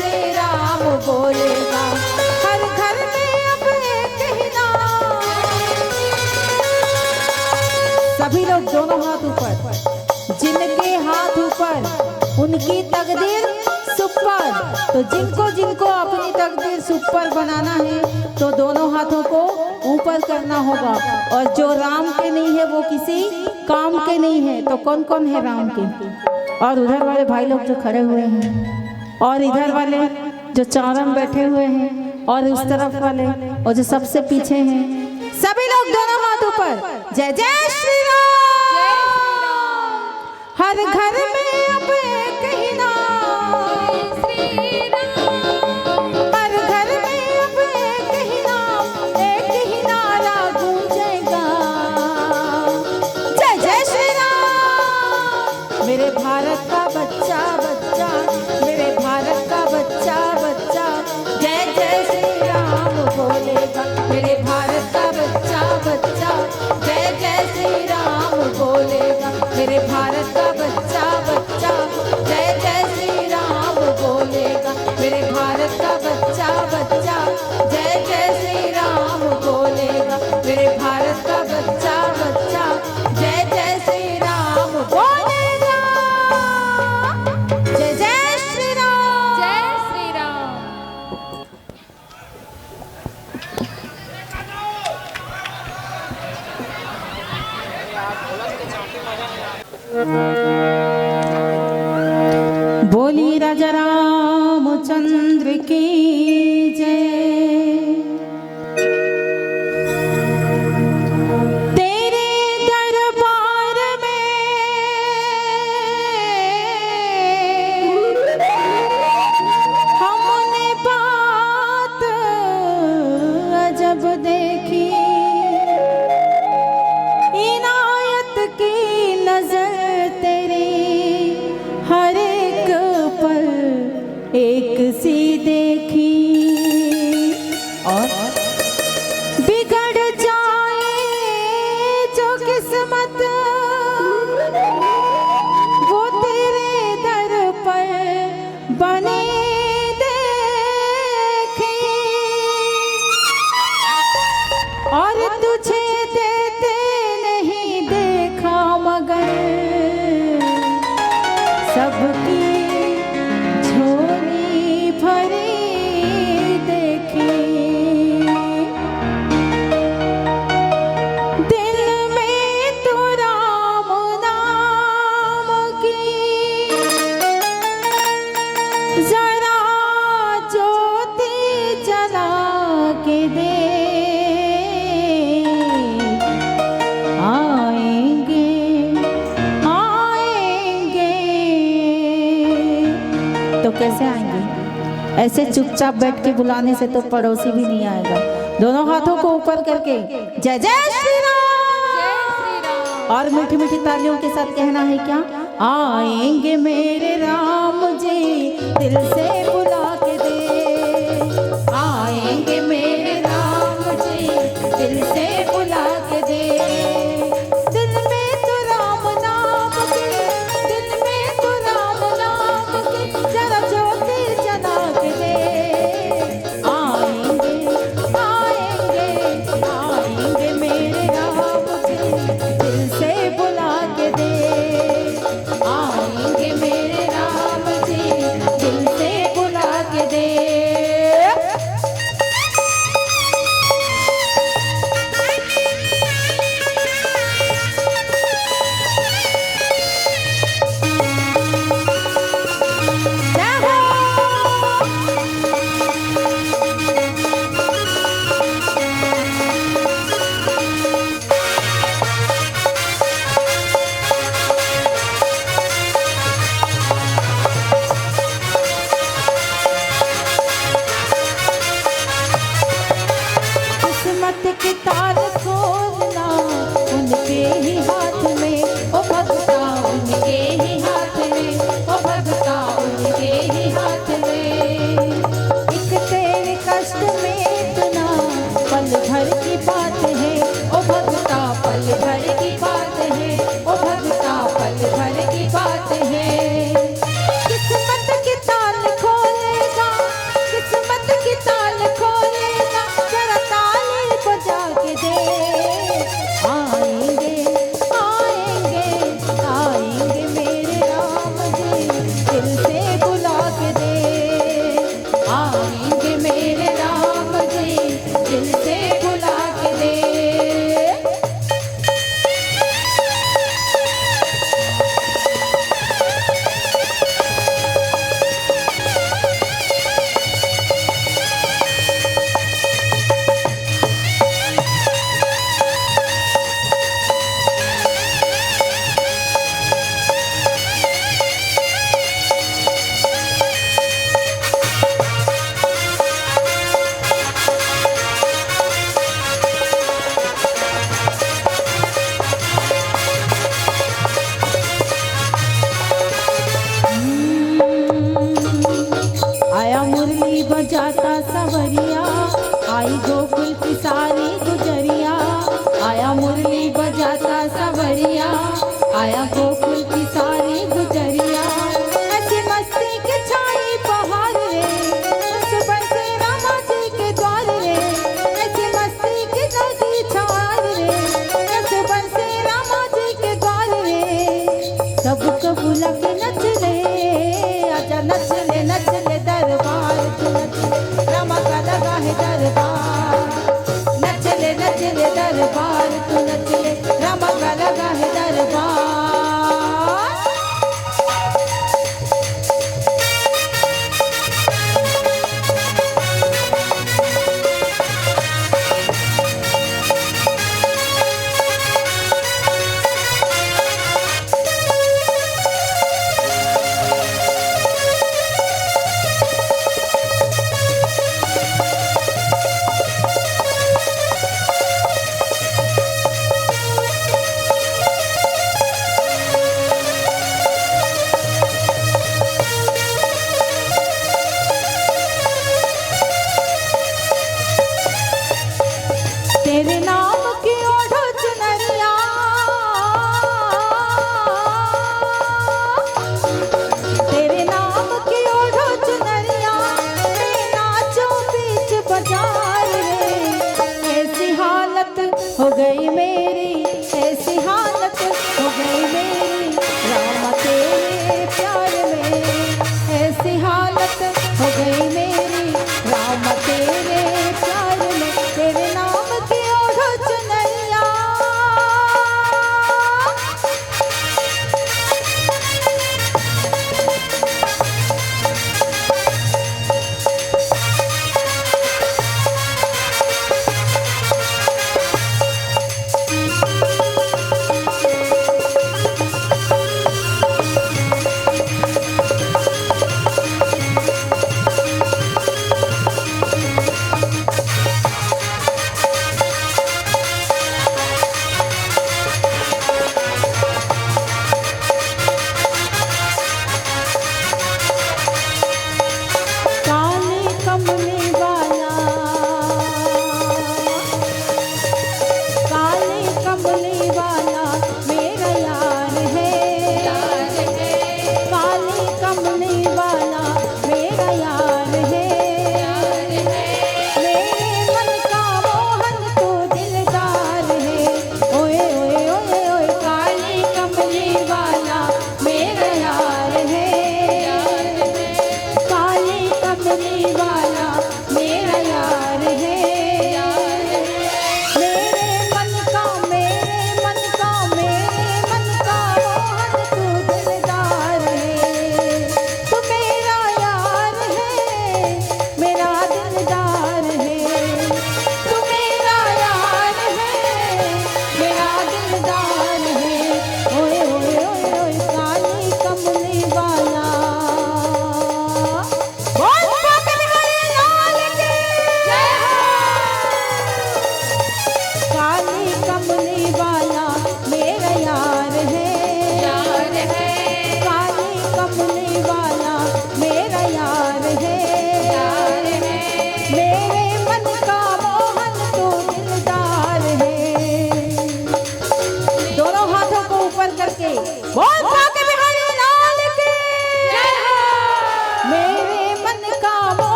श्री राम बोलेगा। हर घर में अब एक ही नाम। सभी लोग दोनों हाथ ऊपर। जिनके हाथ ऊपर उनकी तकदीर सुपर। तो जिनको जिनको अपनी तकदीर सुपर बनाना है तो दोनों हाथों को ऊपर करना होगा। और जो राम के नहीं है वो किसी काम के नहीं है। तो कौन कौन है राम के? और उधर वाले भाई लोग जो खड़े हुए हैं, और इधर वाले जो चारम बैठे हुए हैं, और उस तरफ वाले और जो सबसे पीछे हैं, सभी लोग दोनों हाथ ऊपर। जय जय श्री राम। हर घर में अब एक ही नाम। हर घर में अब एक ही नाम, एक ही नारा गूंजेगा। जय जय श्री राम। मेरे भारत का बच्चा बच्चा, मेरे भारत का बच्चा बच्चा, जय जय श्री राम बोलेगा। मेरे भारत का बच्चा बच्चा, जय जय श्री राम बोलेगा। मेरे भारत का बच्चा बच्चा, जय जय श्री राम बोलेगा। मेरे भारत का बच्चा बच्चा, जय जय श्री राम बोलेगा। मेरे भारत का बच्चा बच्चा, जय जय श्री राम बोलेगा। जय जय श्री राम। जय श्री राम। बोली राजा रामचंद्र की जय। तेरे दरबार में हमने बात अजब देखी। इनायत की नजर तेरी हर एक पल एक सी देखी। और बिगड़ जाए जो किस्मत वो तेरे दर पर बने देखी। और तुझे देते नहीं देखा मगर सबकी झोली भरी देखी। दिल में तो राम नाम की जरा ज्योति जला के दे। आएंगे आएंगे तो कैसे आएंगे? ऐसे चुपचाप बैठ के बुलाने से तो पड़ोसी भी नहीं आएगा। दोनों हाथों को ऊपर करके जय जय श्री राम। और मीठी मीठी तालियों के साथ कहना है क्या? आएंगे मेरे राम जी दिल से बुला के दे। आएंगे मेरे राम जी दिल से बुला के दे। दिल में तो राम नाम के, दिल में तो राम नाम के जरा ज्योति जला के दे। आएंगे आएंगे आएंगे मेरे राम जी दिल से बुला के दे। आएंगे मेरे राम जी दिल से बुला के दे। किस्मत के तार खोलना उनके ही हाथ में, ओ भगता उनके ही हाथ में, ओ भगता उनके ही हाथ में। एक तेरे कष्ट में इतना पल भर की बात है, ओ भगता पल भर की बात है, ओ भगता पल भर की बात है। किस्मत के तार खोलेगा गोकुल की सारी गुजरिया, आया मुरली बजाता सवरिया, आया गोकुल की सारी गुजरिया। ऐसी मस्ती के छाई पहाड़ रे, ऐसे बरसे रामा जी के द्वार रे, ऐसी मस्ती के नदी छाड़ रे, ऐसे बरसे रामा जी के द्वार रे। सबको बुला के नच ले, आजा नच ले दरबार, तू नच ले, रामा का लगा है दरबार। नच ले दरबार, तू नच ले, रामा का लगा है दरबार। तेरे नाम की ओढ़ो चुनरिया, तेरे नाम की ओढ़ो चुनरिया, मैं नाचूं बीच बाजार रे। ऐसी हालत हो गई मेरी, ऐसी हालत हो गई मेरी, रामा तेरे प्यार में। ऐसी हालत हो गई मेरी, रामा तेरे प्यार में। तेरे नाम की ओढ़ो चुनरिया,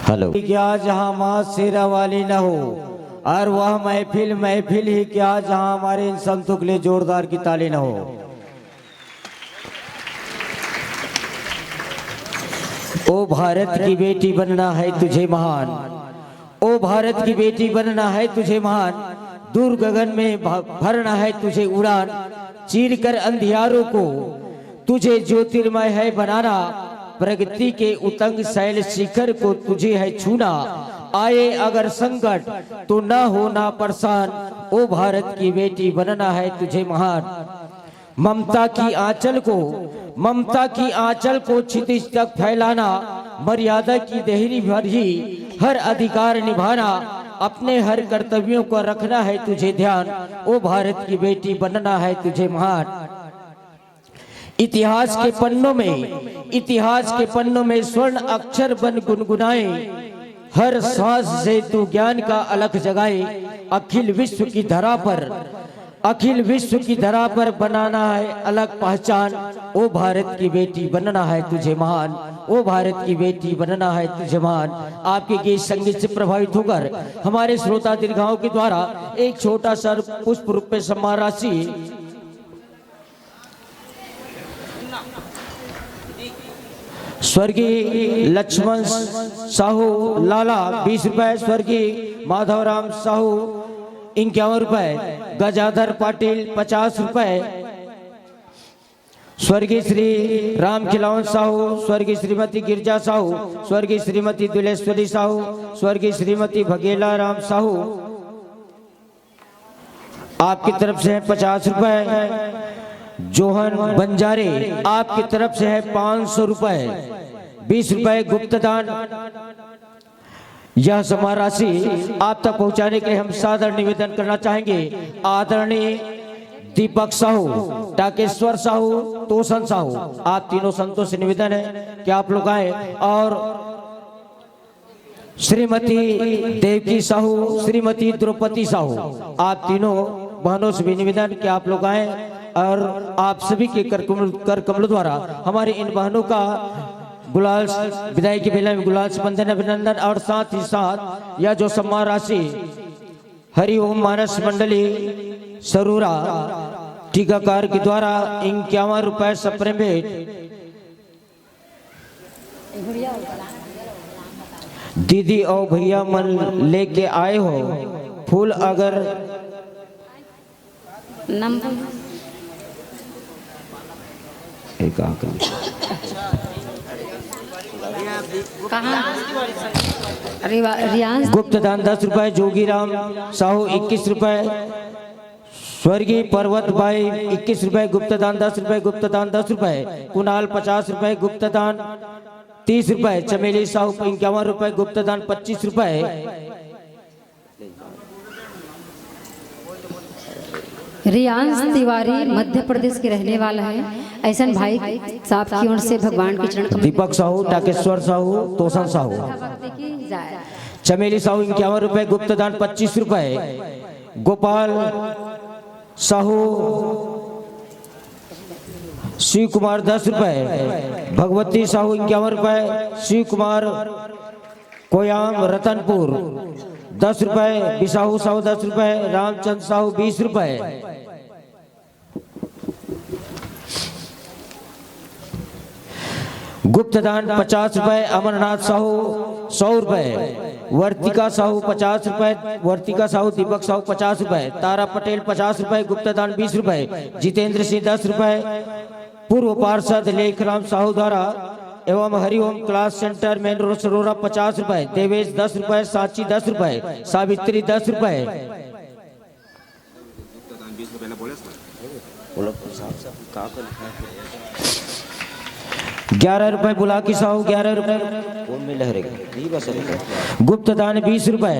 हेलो। क्या जहाँ माँ शेरा वाली न हो, और वह महफिल महफिल ही क्या जहाँ हमारे इन संतों के लिए जोरदार की ताली न हो। ओ भारत की बेटी बनना है तुझे महान, ओ भारत की बेटी बनना है तुझे महान, दूर गगन में भरना है तुझे उड़ान, चीर कर अंधियारों को तुझे ज्योतिर्मय है बनाना, प्रगति के उतंग शैल शिखर को तुझे है छूना, आए अगर संकट तो न होना परेशान, ओ भारत की बेटी बनना है तुझे महान। ममता की आंचल को क्षितिज तक फैलाना, मर्यादा की देहरी भर ही हर अधिकार निभाना, अपने हर कर्तव्यों को रखना है तुझे ध्यान, ओ भारत की बेटी बनना है तुझे महान। इतिहास के पन्नों में स्वर्ण अक्षर बन गुनगुनाए, हर सांस से तू ज्ञान का अलख जगाए, अखिल विश्व की धरा पर बनाना है अलग पहचान, ओ भारत की बेटी बनना है तुझे महान, ओ भारत की बेटी बनना है तुझे महान। आपके गीत संगीत से प्रभावित होकर हमारे श्रोता दीर्घाओं के द्वारा एक छोटा सा पुष्प रूप में सम्मान राशि स्वर्गीय लक्ष्मण साहू लाला 20 रुपए, स्वर्गीय माधवराम साहू 51 रुपए, गजाधर पाटिल 50 रुपए, स्वर्गीय श्री राम खिलावन साहू, स्वर्गीय श्रीमती गिरजा साहू, स्वर्गीय श्रीमती दुलेश्वरी साहू, स्वर्गीय श्रीमती भगेला राम साहू आपकी तरफ से है 50 रुपए। जोहन बंजारे आपकी तरफ से है 500 रुपए। 20 रुपए गुप्तदान। यह सम्मान राशि आप तक पहुंचाने के लिए हम सादर निवेदन करना चाहेंगे आदरणीय दीपक साहू, टाकेश्वर साहू, तोसन साहू, आप तीनों संतों से निवेदन है कि आप लोग आए, और श्रीमती देवकी साहू, श्रीमती द्रौपदी साहू, आप तीनों बहनों से भी निवेदन कि आप लोग आए और आप सभी के कर कमलों द्वारा हमारे इन बहनों का गुलाल विदाई की बेला में गुलाल से बंधन अभिनंदन, और साथ ही साथ यह जो सम्मान राशि हरिओम मानस मंडली सरूरा टीकाकार के द्वारा 51 रुपए सप्रे भेंट दीदी और भैया मन लेके आए हो, फूल अगर गुप्तदान 10 रुपए, जोगीराम साहू 21 रुपए, स्वर्गीय पर्वत भाई 21 रुपए, गुप्तदान 10 रुपए, गुप्तदान 10 रुपए, कुणाल 50 रुपए, गुप्तदान 30 रुपए, चमेली साहू 51 रुपए, गुप्तदान 25 रुपए। रियांश तिवारी मध्य प्रदेश के रहने वाला है, ऐसन भाई साहब की ओर से भगवान के चरण। दीपक साहू, टाकेश्वर साहू, तोसन साहू, चमेली साहू 51 रुपए, गुप्तदान 25 रुपए, गोपाल साहू, शिव कुमार 10 रुपए, भगवती साहू 51 रुपए, शिव कुमार कोयाम रतनपुर 10 रुपए, बिसाहू साहू 10 रुपए, रामचंद्र साहू 20 रुपए। गुप्तदान 50 रुपए, अमरनाथ साहू 100 रुपए, वर्तिका साहू 50 रुपए, वर्तिका साहू, दीपक साहू 50 रुपए, तारा पटेल 50 रुपए, गुप्तदान 20 रुपए, जितेंद्र सिंह 10 रुपए, पूर्व पार्षद लेखराम साहू द्वारा एवं Hariom class centre main road Sarora 50 रुपए, देवेश 10 रुपए, साची 10 रुपए, सावित्री 10 रुपए। 11 रुपए बुलाकी साहू 11 रुपए, गुप्तदान 20 रुपए।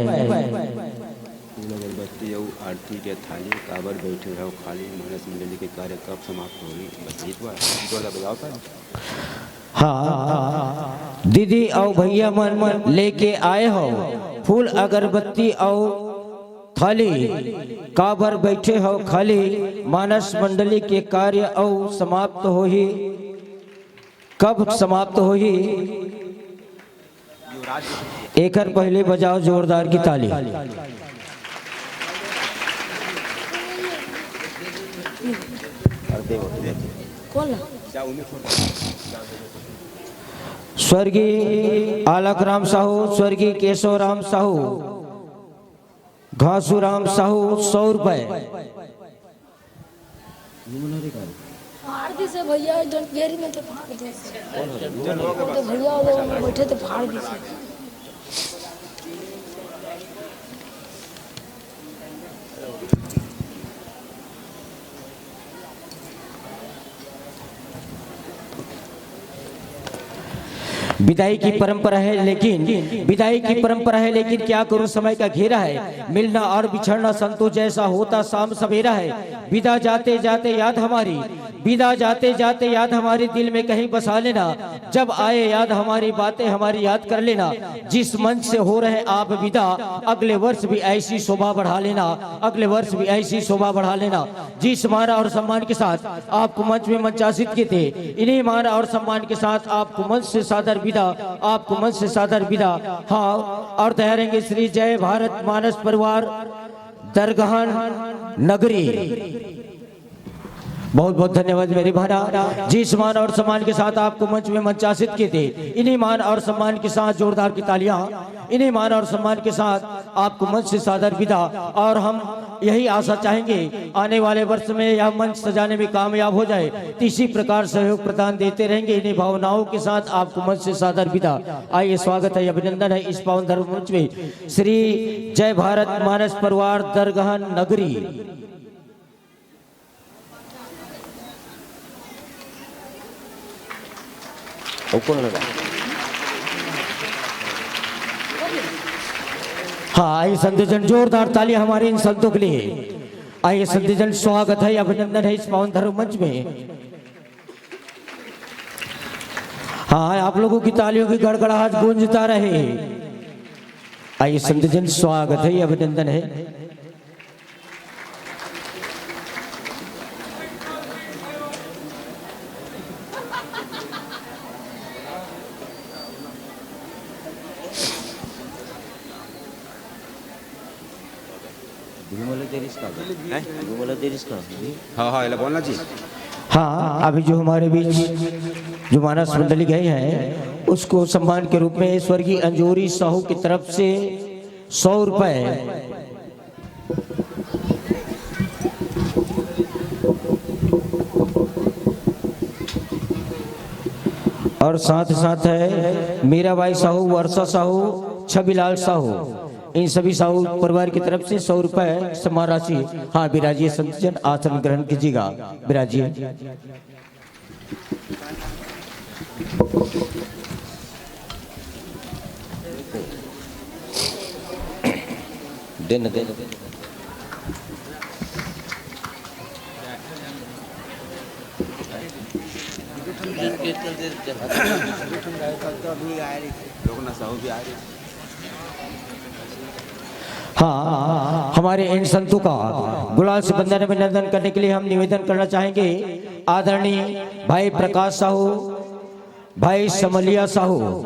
आरती के थाली काबर बैठे रहो खाली, मानस मंडली के कार्य कब समाप्त होगी? हाँ, दीदी और भैया मन लेके आए हो, फूल अगरबत्ती और थाली काबर बैठे हो खाली, मानस मंडली के कार्य और समाप्त हो ही कब समाप्त हो ही? एक हर पहले बजाओ जोरदार की ताली। स्वर्गीय आलक राम साहू, स्वर्गीय केशव राम साहू, घासू राम साहू 100 रुपए। फाड़ दी से भैया इधर गेरी में तो फाड़ दी से तो भैया लोग में बैठे तो फाड़ दी से। विदाई की परंपरा है लेकिन क्या करूं, समय का घेरा है। मिलना और बिछड़ना संतों जैसा होता शाम सवेरा है। विदा जाते जाते याद हमारी दिल में कहीं बसा लेना। जब आए याद हमारी बातें हमारी याद कर लेना। जिस मंच से हो रहे आप विदा, अगले वर्ष भी ऐसी शोभा बढ़ा लेना। जिस मान और सम्मान के साथ आपको मंच में मंचासित किए थे, इन्हीं मान और सम्मान के साथ आपको मंच से सादर विदा। हाँ, और तैयारेंगे श्री जय भारत मानस परिवार दरगाह नगरी। बहुत बहुत धन्यवाद मेरे भाना। जिस मान और सम्मान के साथ आपको मंच में मंचासित किए थे, इन्हीं मान और सम्मान के साथ जोरदार की तालियां। इन्हीं मान और सम्मान के साथ आपको मंच से सादर विदा। और हम यही आशा चाहेंगे आने वाले वर्ष में यह मंच सजाने में कामयाब हो जाए, तो इसी प्रकार सहयोग प्रदान देते रहेंगे। इन्हीं भावनाओं के साथ आपको मंच से सादर विदा। आइए, स्वागत है, अभिनंदन है इस पावन धर्म मंच में श्री जय भारत मानस परिवार दरगाह नगरी। हाँ, आइए संतजन, जोरदार तालियां हमारे इन संतों के लिए। आइए संतजन, स्वागत है, अभिनंदन है इस पावन धर्म मंच में। हाँ, आप लोगों की तालियों की गड़गड़ाहट गूंजता रहे। आइए संतजन, स्वागत है, अभिनंदन है। हाँ, बोलना चाहिए। हाँ, अभी जो हमारे बीच जो मानस मंडली गए हैं, उसको सम्मान के रूप में स्वर्गीय अंजोरी साहू की तरफ से 100 रुपए। और साथ है मीराबाई साहू, वर्षा साहू, छबीलाल साहू, इन सभी साहू परिवार की तरफ से 100 रुपए सम्मान राशि। हाँ, विराजिए संतजन, आसन ग्रहण कीजिएगा, विराजिए। देन हाँ, हमारे इन संतों का गुलाल से बंधन अभिनंदन करने के लिए हम निवेदन करना चाहेंगे आदरणीय भाई प्रकाश साहू, भाई समलिया साहू।